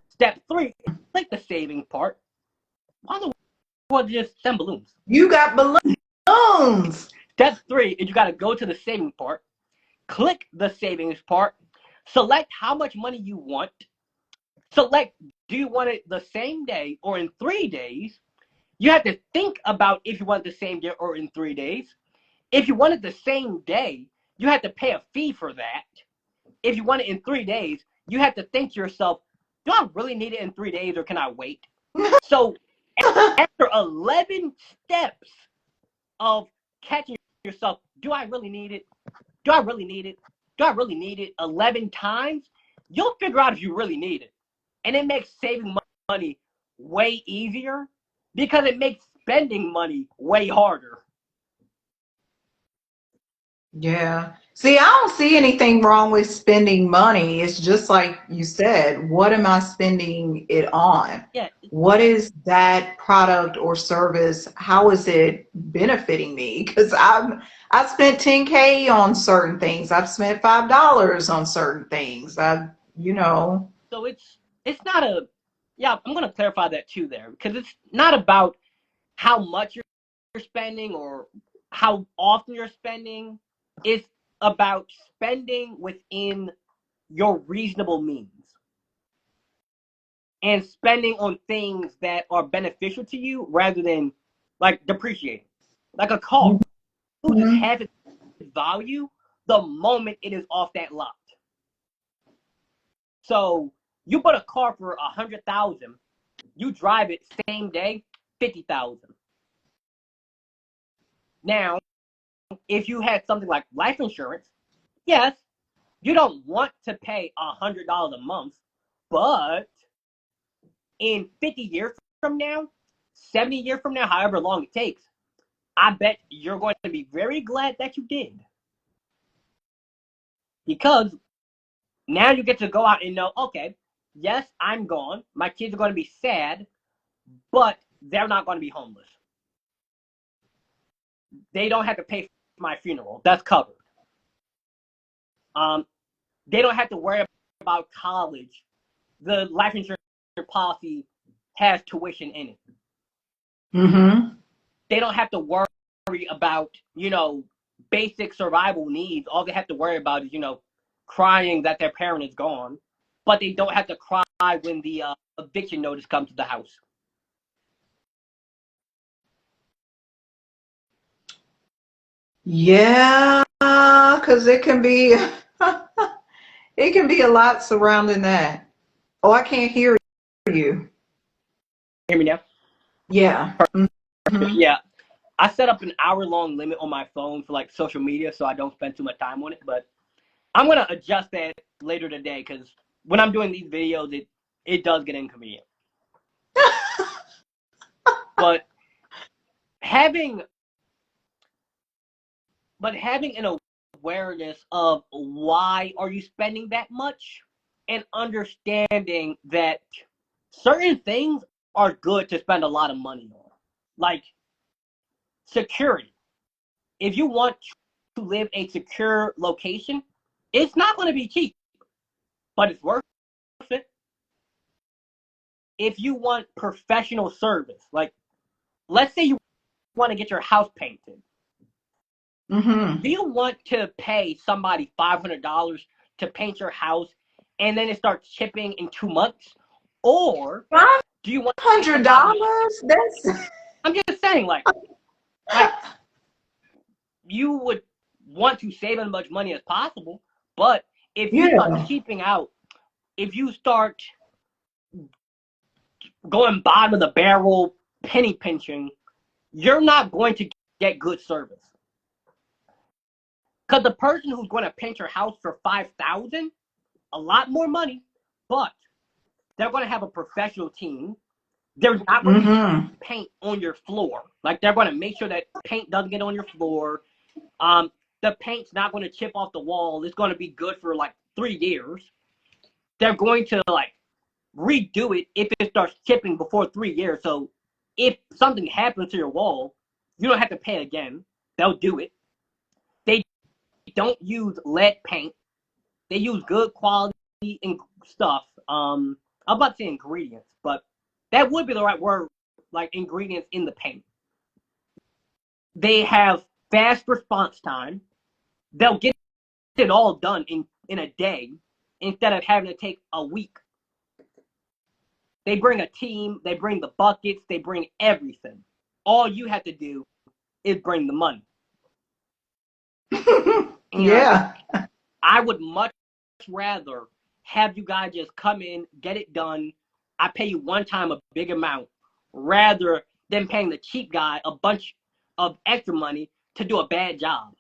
Step three, click the savings part. Why the world just send balloons? You got balloons. Step three is you got to go to the savings part, click the savings part, select how much money you want, select do you want it the same day or in 3 days. You have to think about if you want it the same day or in 3 days. If you want it the same day, you have to pay a fee for that. If you want it in 3 days, you have to think to yourself, do I really need it in 3 days or can I wait? So after 11 steps of catching yourself, do I really need it? Do I really need it? Do I really need it 11 times? You'll figure out if you really need it. And it makes saving money way easier because it makes spending money way harder. Yeah. See, I don't see anything wrong with spending money. It's just like you said, what am I spending it on? Yeah. What is that product or service? How is it benefiting me? Because I spent 10K on certain things. I've spent $5 on certain things. You know. So it's not a yeah, I'm gonna clarify that too there because it's not about how much you're spending or how often you're spending. It's about spending within your reasonable means and spending on things that are beneficial to you rather than like depreciating. Like a car loses Mhm. half its value the moment it is off that lot. So you put a car for 100,000, you drive it same day, 50,000. Now, if you had something like life insurance, yes, you don't want to pay $100 a month, but in 50 years from now, 70 years from now, however long it takes, I bet you're going to be very glad that you did. Because now you get to go out and know, okay, yes, I'm gone. My kids are going to be sad, but they're not going to be homeless. They don't have to pay for my funeral. That's covered. Um, they don't have to worry about college. The life insurance policy has tuition in it. Mhm. They don't have to worry about, basic survival needs. All they have to worry about is, crying that their parent is gone. But they don't have to cry when the eviction notice comes to the house. Yeah, because it can be it can be a lot surrounding that. Oh, I can't hear you. Hear me now? Yeah. Mhm. Yeah. I set up an hour-long limit on my phone for like social media so I don't spend too much time on it. But I'm gonna adjust that later today because when I'm doing these videos, it does get inconvenient. But having having an awareness of why are you spending that much and understanding that certain things are good to spend a lot of money on, like security. If you want to live a secure location, it's not going to be cheap, but it's worth it. If you want professional service, like let's say you want to get your house painted, Mhm. do you want to pay somebody $500 to paint your house and then it starts chipping in 2 months? Or Five do you want to pay hundred somebody? dollars? That's I'm just saying, like you would want to save as much money as possible, but if you start yeah. cheaping out, if you start going bottom of the barrel penny pinching, you're not going to get good service. Because the person who's going to paint your house for 5,000, a lot more money, but they're going to have a professional team. There's not going to be Mhm. paint on your floor. Like they're going to make sure that paint doesn't get on your floor. The paint's not going to chip off the wall. It's going to be good for like 3 years. They're going to like redo it if it starts chipping before 3 years. So if something happens to your wall, you don't have to pay again. They'll do it. They don't use lead paint. They use good quality stuff. I'm about to say ingredients, but that would be the right word, like ingredients in the paint. They have fast response time. They'll get it all done in a day instead of having to take a week. They bring a team, they bring the buckets, they bring everything. All you have to do is bring the money. And yeah. I would much rather have you guys just come in, get it done. I pay you one time a big amount rather than paying the cheap guy a bunch of extra money to do a bad job.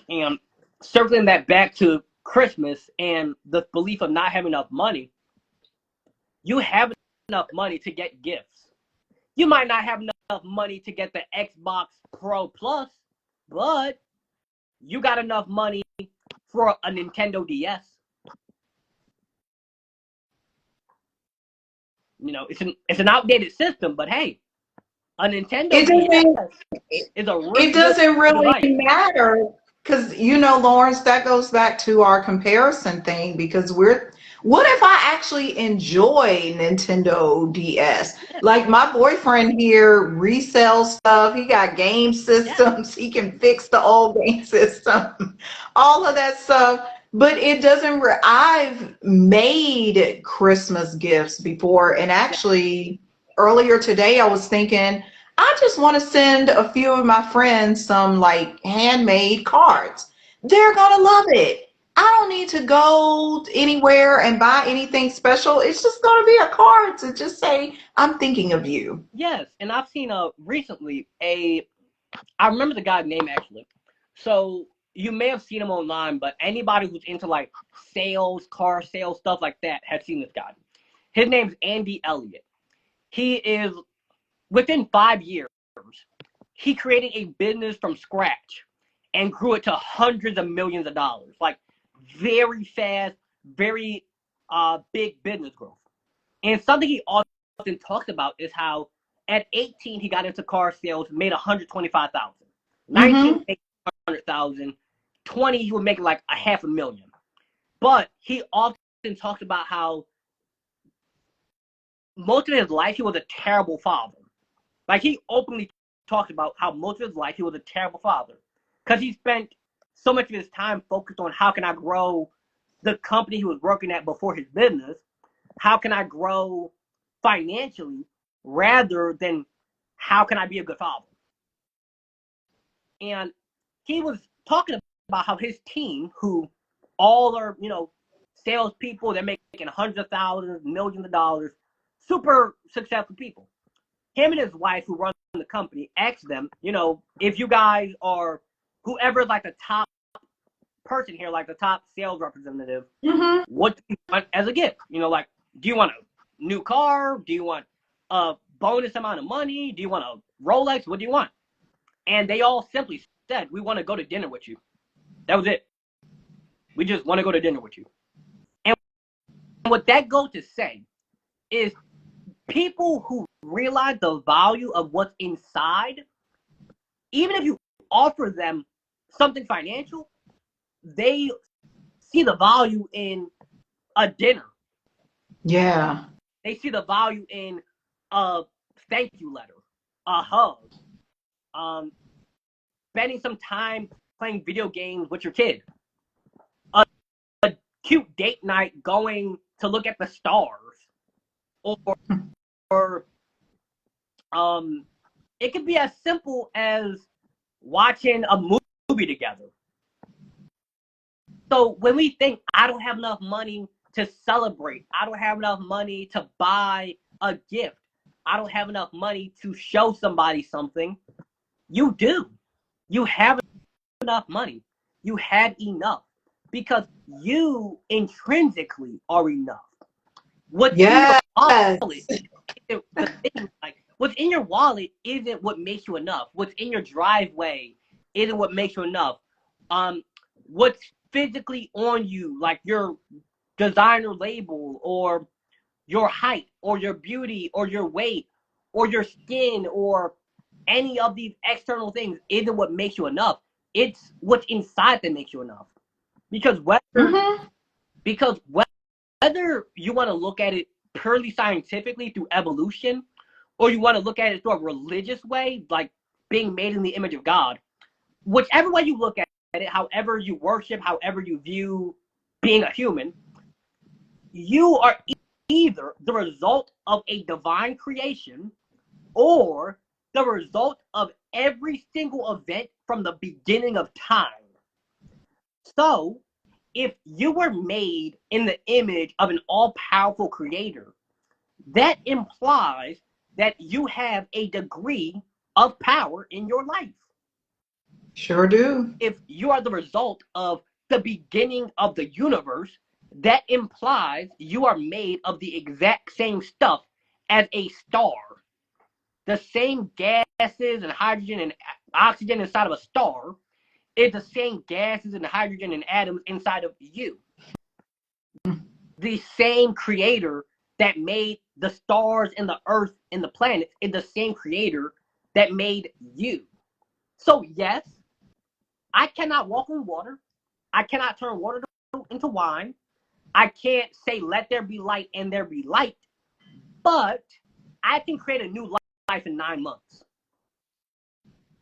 And circling that back to Christmas and the belief of not having enough money, you have enough money to get gifts. You might not have enough enough money to get the Xbox Pro Plus, but you got enough money for a Nintendo DS. You know, it's an outdated system, but hey, a Nintendo It DS doesn't. is a It really good doesn't really device. matter because, Lawrence, that goes back to our comparison thing because what if I actually enjoy Nintendo DS? Like my boyfriend here resells stuff. He got game Yeah, systems. He can fix the old game system, all of that stuff. But it doesn't, I've made Christmas gifts before. And yeah, actually, earlier today, I was thinking, I just want to send a few of my friends some like handmade cards. They're going to love it. I don't need to go anywhere and buy anything special. It's just going to be a card to just say, I'm thinking of you. yes. And I've seen recently I remember the guy's name actually. So you may have seen him online, but anybody who's into like sales, car sales, stuff like that has seen this guy. His name's Andy Elliott. He is within 5 years, he created a business from scratch and grew it to hundreds of millions of dollars. Like very fast, very big business growth. And something he often talks about is how at 18 he got into car sales, made 125,000. 19 Mm-hmm. made 100,000. 20 he would make like a half a million. But he often talks about how most of his life he was a terrible father. Like he openly talked about how most of his life he was a terrible father because he spent so much of his time focused on how can I grow the company he was working at before his business, how can I grow financially rather than how can I be a good father. And he was talking about how his team, who all are, salespeople, they're making hundreds of thousands, millions of dollars, super successful people. Him and his wife, who run the company, asked them, if you guys are whoever's like the top person here, like the top sales representative, Mm-hmm. what do you want as a gift? Like, do you want a new car? Do you want a bonus amount of money? Do you want a Rolex? What do you want? And they all simply said, we want to go to dinner with you. That was it. We just want to go to dinner with you. And what that goes to say is people who realize the value of what's inside, even if you offer them something financial, they see the value in a dinner. Yeah. They see the value in a thank you letter, a hug, um, spending some time playing video games with your kid, a, a cute date night going to look at the stars, or, or it could be as simple as watching a movie together. So when we think I don't have enough money to celebrate, I don't have enough money to buy a gift, I don't have enough money to show somebody something, you do. You have enough money. You had enough because you intrinsically are enough. What's in your Yes. wallet isn't the thing. Like what's in your wallet isn't what makes you enough. What's in your driveway isn't what makes you enough. What's physically on you, like your designer label or your height or your beauty or your weight or your skin or any of these external things isn't what makes you enough. It's what's inside that makes you enough. Because whether Mm-hmm. because whether you want to look at it purely scientifically through evolution, or you want to look at it through a religious way, like being made in the image of God, whichever way you look at it, however you worship, however you view being a human, you are either the result of a divine creation or the result of every single event from the beginning of time. So, if you were made in the image of an all powerful creator, that implies that you have a degree of power in your life. Sure do. If you are the result of the beginning of the universe, that implies you are made of the exact same stuff as a star. the same gases and hydrogen and oxygen inside of a star is the same gases and hydrogen and atoms inside of you. The same creator that made the stars and the earth and the planets is the same creator that made you. So yes, I cannot walk on water. I cannot turn water into wine. I can't say let there be light and there be light, but I can create a new life in 9 months.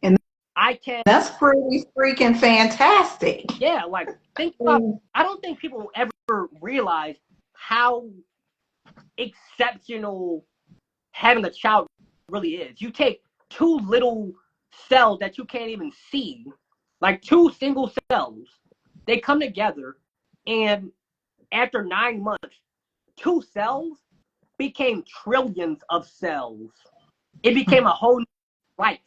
And I can. that's pretty freaking fantastic. Yeah, like think about. I don't think people ever realize how exceptional having a child really is. You take two little cells that you can't even see, like two single cells, they come together, and after 9 months, two cells became trillions of cells. It became a whole new life.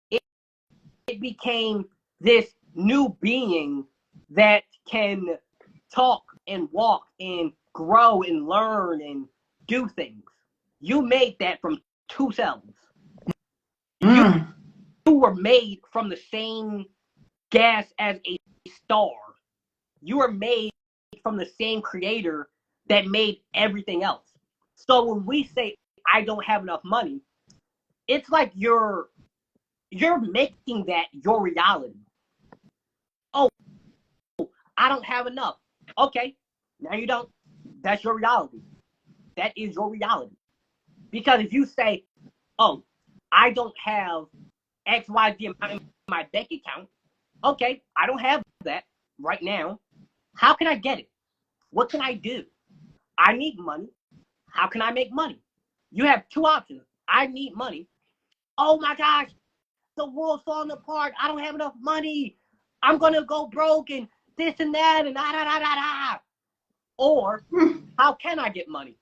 It became this new being that can talk and walk and grow and learn and do things. You made that from two cells. You were made from the same gas as a star. You were made from the same creator that made everything else. So when we say I don't have enough money, it's like you're making that your reality. Oh, I don't have enough. Okay, now you don't. That's your reality. That is your reality. Because if you say, oh, I don't have XYZ amount in my bank account, okay, I don't have that right now. How can I get it? What can I do? I need money. How can I make money? You have two options. I need money. Oh my gosh, the world's falling apart. I don't have enough money. I'm going to go broke and this and that and da da da da da. Or how can I get money?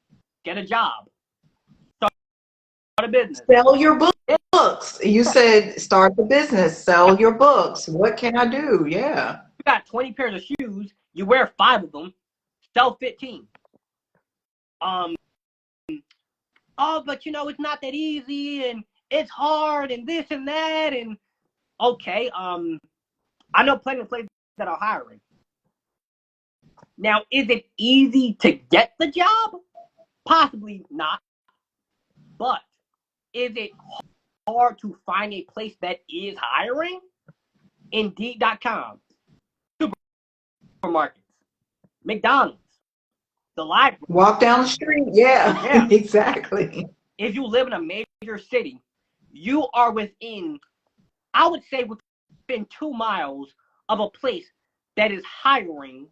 Get a job. Start a business. Sell your books. You said start the business. Sell your books. What can I do? Yeah. You got 20 pairs of shoes. You wear 5 of them. Sell 15. Oh, but it's not that easy and it's hard and this and that and okay. I know plenty of places that are hiring. Now, is it easy to get the job? Possibly not. But is it hard to find a place that is hiring? Indeed.com, supermarkets, McDonald's, the library. Walk down the street. Yeah. Exactly. If you live in a major city, you are within, I would say, within 2 miles of a place that is hiring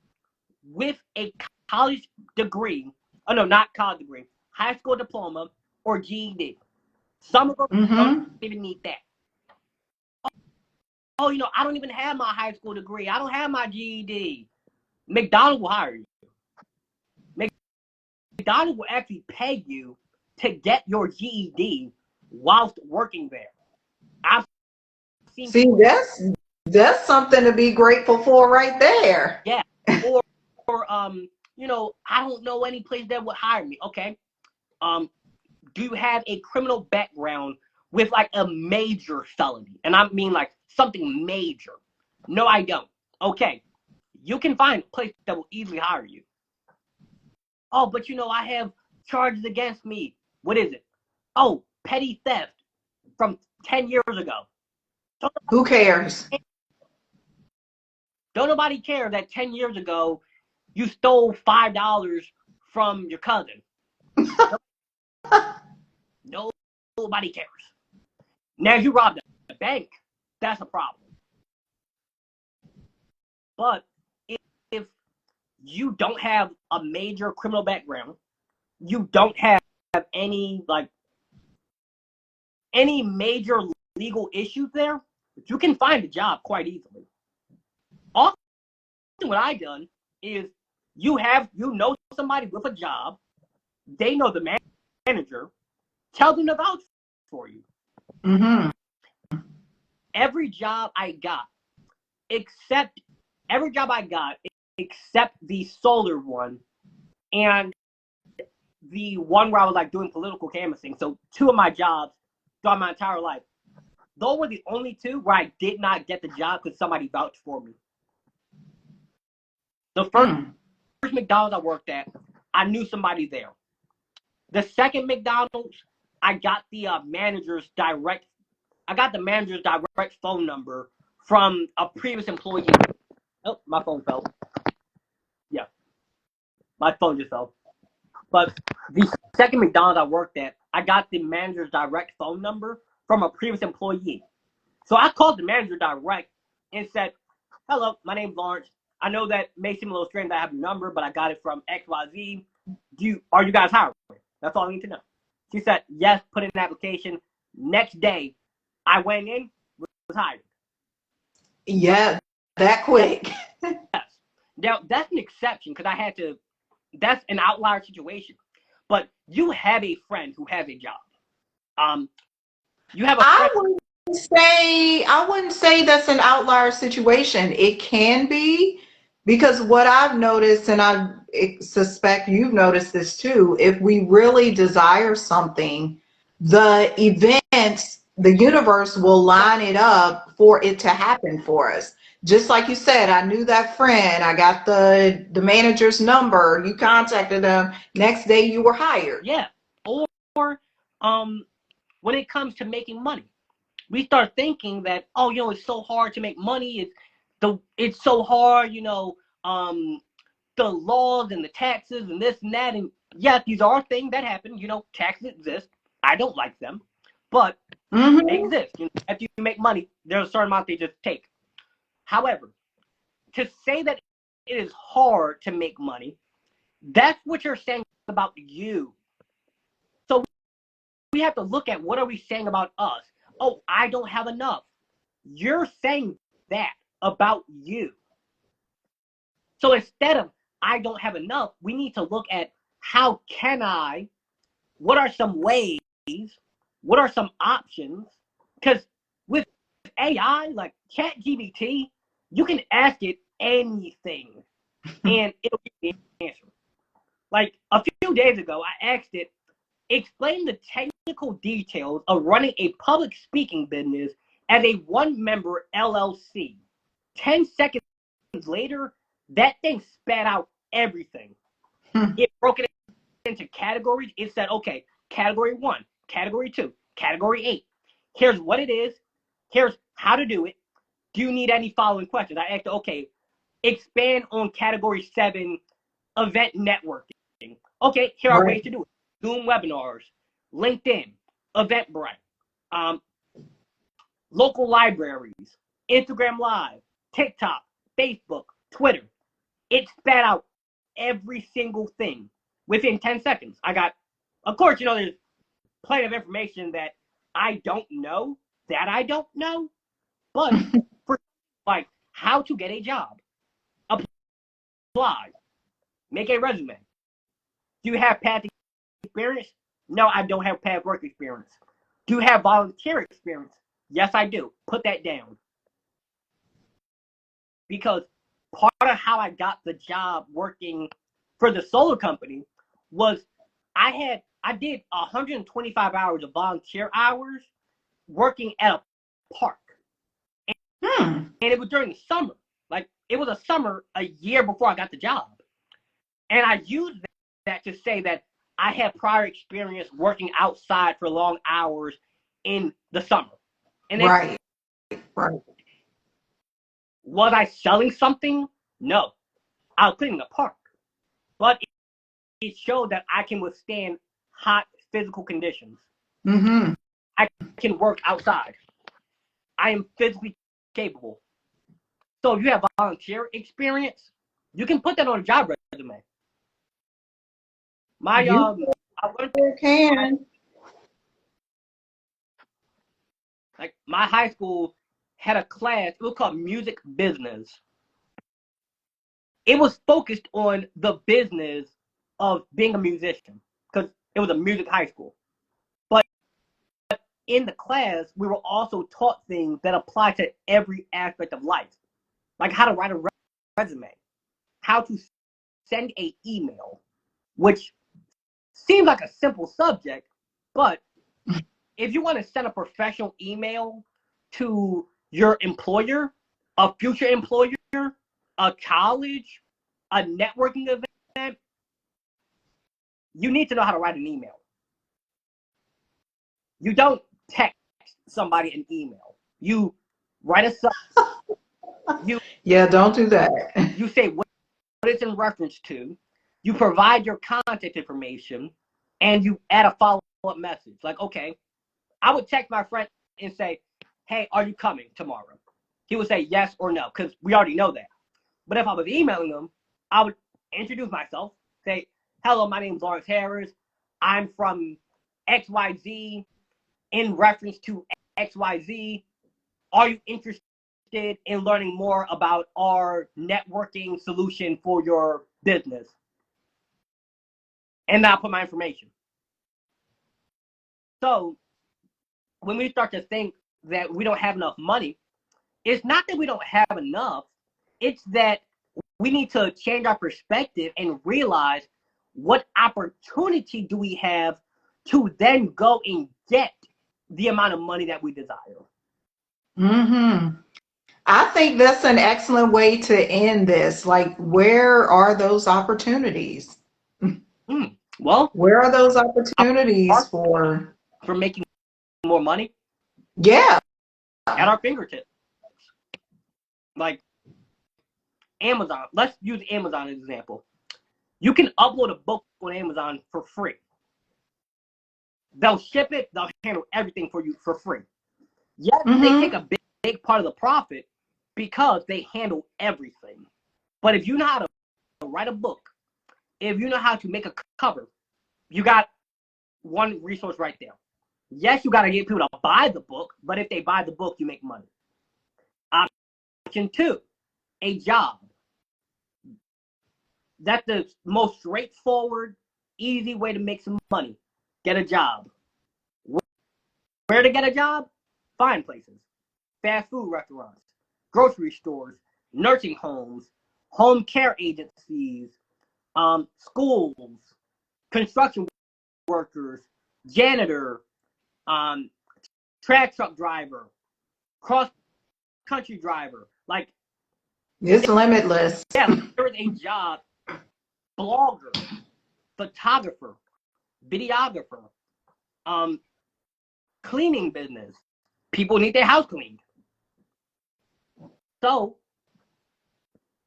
with a college degree. Oh, no, not college degree. High school diploma or GED. Some of them don't even need that. Oh, I don't even have my high school degree. I don't have my GED. McDonald's will hire you. McDonald's will actually pay you to get your GED whilst working there. I've seen. See, that's something to be grateful for right there. Yeah. Or I don't know any place that would hire me. Okay. Do you have a criminal background with like a major felony? And I mean like something major. No, I don't. Okay. You can find a place that will easily hire you. Oh, but I have charges against me. What is it? Oh, petty theft from 10 years ago. Who cares? Don't nobody care that 10 years ago you stole $5 from your cousin. Nobody cares. Now you robbed a bank. That's a problem. But if you don't have a major criminal background, you don't have any major legal issues there, you can find a job quite easily. Often what I've done is you know somebody with a job, they know the manager, tell them to vouch for you. Every job I got, except the solar one and the one where I was like doing political canvassing. So 2 of my jobs throughout my entire life. Those were the only two where I did not get the job because somebody vouched for me. The first McDonald's I worked at, I knew somebody there. The second McDonald's, I got the manager's direct phone number from a previous employee. Oh, my phone fell. Yeah, my phone just fell. But the second McDonald's I worked at, I got the manager's direct phone number from a previous employee. So I called the manager direct and said, "Hello, my name's Lawrence. I know that may seem a little strange that I have your number, but I got it from XYZ. Are you guys hiring? That's all I need to know." She said, "Yes, put in an application." Next day, I went in, was hired. Yeah, that quick. Yes. Now, that's an exception because that's an outlier situation. But you have a friend who has a job. You have a friend. I wouldn't say that's an outlier situation. It can be, because what I've noticed, and I suspect you've noticed this too, if we really desire something, the events, the universe will line it up for it to happen for us. Just like you said, I knew that friend, I got the manager's number, you contacted them, next day you were hired. Yeah. Or when it comes to making money, we start thinking that, oh, it's so hard to make money. It's so hard, the laws and the taxes and this and that. And yes, these are things that happen. Taxes exist. I don't like them, but they exist. After you make money, there's a certain amount they just take. However, to say that it is hard to make money, that's what you're saying about you. So we have to look at what are we saying about us. Oh, I don't have enough. You're saying that about you. So instead of I don't have enough, we need to look at what are some ways, what are some options? Because with AI, like ChatGPT, you can ask it anything and it'll give you an answer. Like a few days ago, I asked it, explain the technical details of running a public speaking business as a one-member LLC. 10 seconds later, that thing spat out everything. It broke it into categories. It said, okay, category 1, category 2, category 8. Here's what it is. Here's how to do it. Do you need any following questions? I asked, okay, expand on category 7, event networking. Okay, here are ways to do it. Zoom webinars, LinkedIn, Eventbrite, local libraries, Instagram Live, TikTok, Facebook, Twitter. It spat out every single thing within 10 seconds. Of course, there's plenty of information that I don't know, but for like how to get a job, apply, make a resume. Do you have past experience? No, I don't have past work experience. Do you have volunteer experience? Yes, I do. Put that down. Because part of how I got the job working for the solar company was I did 125 hours of volunteer hours working at a park. And it was during the summer. Like, it was a summer a year before I got the job. And I used that to say that I had prior experience working outside for long hours in the summer. And Right. Was I selling something? No. I was cleaning the park. But it showed that I can withstand hot physical conditions. I can work outside. I am physically capable. So if you have volunteer experience, you can put that on a job resume. My high school had a class, it was called music business. It was focused on the business of being a musician because it was a music high school. But in the class, we were also taught things that apply to every aspect of life, like how to write a resume, how to send an email, which seems like a simple subject, but if you want to send a professional email to your employer, a future employer, a college, a networking event, you need to know how to write an email. You don't text somebody an email. You write a Yeah, don't do that. you say what it's in reference to, you provide your contact information, and you add a follow-up message. Like, okay, I would text my friend and say, hey, are you coming tomorrow? He would say yes or no, because we already know that. But if I was emailing him, I would introduce myself, say, hello, my name is Lawrence Harris. I'm from XYZ in reference to XYZ. Are you interested in learning more about our networking solution for your business? And I'll put my information. So when we start to think that we don't have enough money, it's not that we don't have enough. It's that we need to change our perspective and realize what opportunity do we have to then go and get the amount of money that we desire. Hmm. I think that's an excellent way to end this. Like, where are those opportunities? Well, Where are those opportunities for? for making more money Yeah. at our fingertips. Like Amazon. Let's use Amazon as an example. You can upload a book on Amazon for free. They'll ship it. They'll handle everything for you for free. Yes, they take Hmm. a big part of the profit because they handle everything. But if you know how to write a book, if you know how to make a cover, you got one resource right there. Yes, you got to get people to buy the book, but if they buy the book, you make money. Option two, a job. That's the most straightforward, easy way to make some money. Get a job. Where to get a job? Find places. Fast food restaurants, grocery stores, nursing homes, home care agencies, schools, construction workers, janitor, track truck driver, cross country driver. Like, It's limitless. yeah, there is a job. Blogger, photographer, videographer, cleaning business. People need their house cleaned. So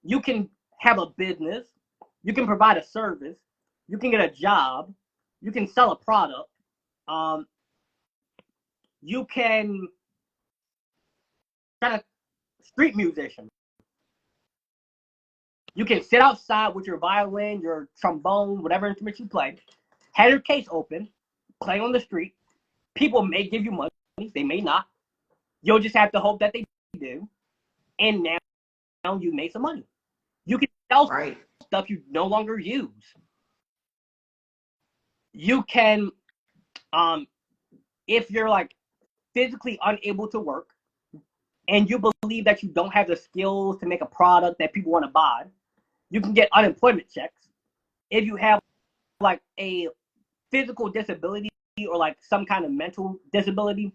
you can have a business, you can provide a service, you can get a job, you can sell a product, you can kind of street musician. You can sit outside with your violin, your trombone, whatever instrument you play, have your case open, play on the street. People may give you money, they may not. You'll just have to hope that they do. And now you made some money. You can sell Right. stuff you no longer use. You can, if you're like physically unable to work and you believe that you don't have the skills to make a product that people want to buy, you can get unemployment checks. If you have like a physical disability or like some kind of mental disability,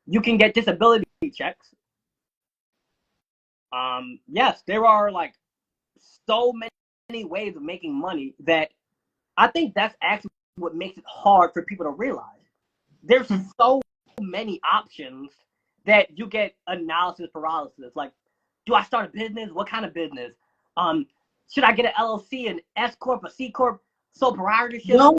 you can get disability checks. Yes, there are like so many ways of making money that I think that's actually what makes it hard for people to realize. There's so many options that you get analysis paralysis. Like, do I start a business? What kind of business? Should I get an LLC, an S corp, a C corp, sole proprietorship? Don't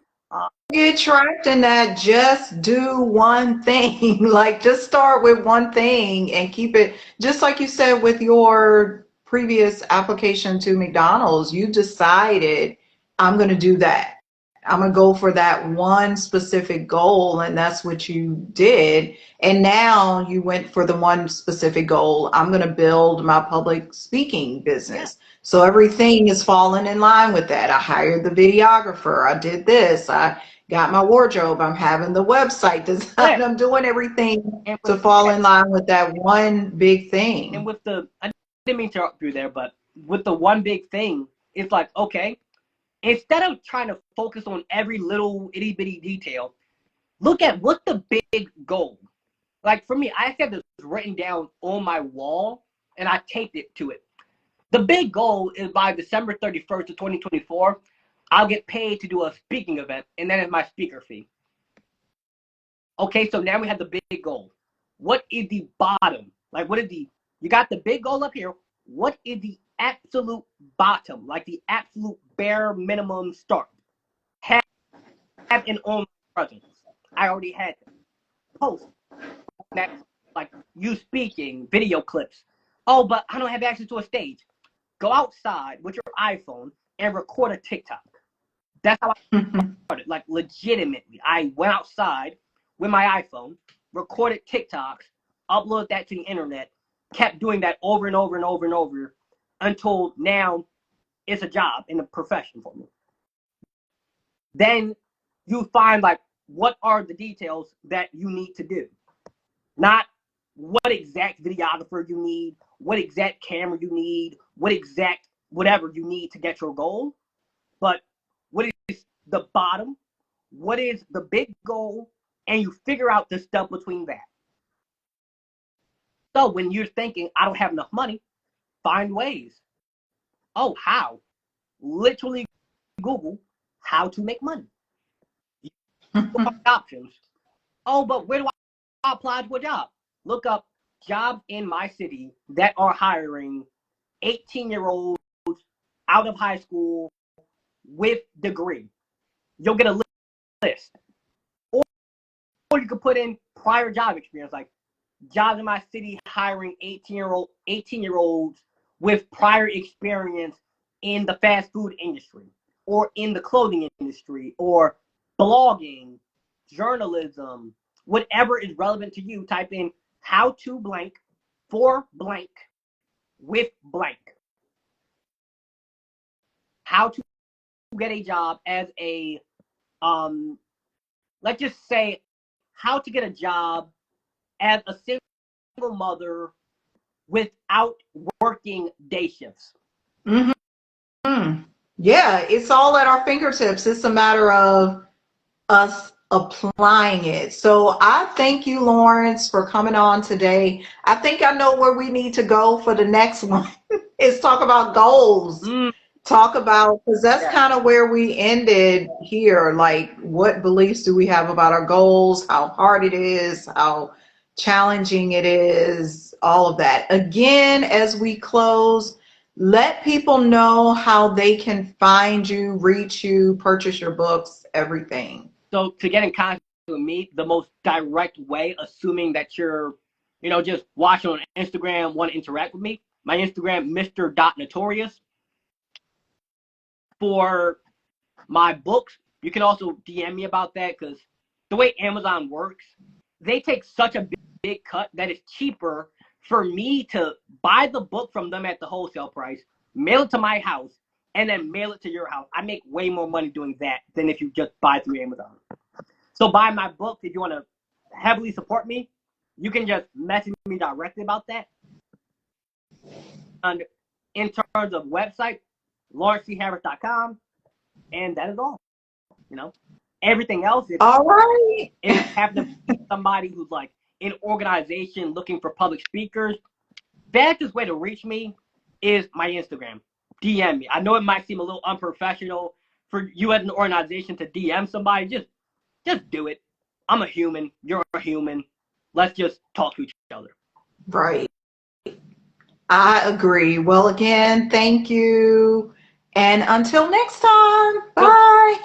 get trapped in that. Just do one thing. Like, just start with one thing and keep it, just like you said with your previous application to McDonald's. You decided, I'm going to do that. I'm going to go for that one specific goal, and that's what you did. And now you went for the one specific goal. I'm going to build my public speaking Yeah. business. So everything is falling in line with that. I hired the videographer. I did this. I got my wardrobe. I'm having the website design. Yeah. I'm doing everything And to with fall in line with that one big and thing. with the I didn't mean to interrupt you there, but with the one big thing, it's like, okay, instead of trying to focus on every little itty bitty detail, look at what's the big goal. Like for me, I actually have this written down on my wall, and I taped it to it. The big goal is by December 31st of 2024, I'll get paid to do a speaking event, and that is my speaker fee. Okay, so now we have the big goal. What is the bottom? Like, what is you got the big goal up here. What is the absolute bottom? Like the absolute bare minimum start? Have an online presence. I already had post. That's like you speaking, video clips. Oh, but I don't have access to a stage. Go outside with your iPhone and record a TikTok. That's how I started. Like legitimately, I went outside with my iPhone, recorded TikToks, uploaded that to the internet, kept doing that over and over and over and over until now it's a job and a profession for me. Then you find like what are the details that you need to do. Not what exact videographer you need, what exact camera you need, what exact whatever you need to get your goal, but what is the bottom, what is the big goal, and you figure out the stuff between that. So when you're thinking, I don't have enough money, find ways. Oh, how? Literally Google how to make money. Options. Oh, but where do I apply to a job? Look up jobs in my city that are hiring 18-year-olds out of high school with degree. You'll get a list. Or you could put in prior job experience, like jobs in my city hiring 18-year-olds with prior experience in the fast food industry or in the clothing industry or blogging, journalism, whatever is relevant to you. Type in how to blank for blank with blank. How to get a job as a, let's just say, how to get a job as a single mother without working day shifts. Mm-hmm. Yeah, it's all at our fingertips. It's a matter of us applying it. So I thank you, Lawrence, for coming on today. I think I know where we need to go for the next one. Is talk about goals. Talk about, because that's kind of where we ended here. Like, what beliefs do we have about our goals, how hard it is, how challenging it is, all of that. Again, as we close, let people know how they can find you, reach you, purchase your books, everything. So to get in contact with me, the most direct way, assuming that you're, just watching on Instagram, want to interact with me, my Instagram, Mr.Notorious. For my books, you can also DM me about that, because the way Amazon works, they take such a big cut that it's cheaper for me to buy the book from them at the wholesale price, mail it to my house, and then mail it to your house. I make way more money doing that than if you just buy through Amazon. So buy my book if you want to heavily support me. You can just message me directly about that. And in terms of website, LawrenceCHarris.com, and that is all. Everything else is all right. If you have to be somebody who's like in organization looking for public speakers, fastest way to reach me is my Instagram. DM me. I know it might seem a little unprofessional for you as an organization to DM somebody. Just do it. I'm a human. You're a human. Let's just talk to each other. Right. I agree. Well, again, thank you. And until next time, bye.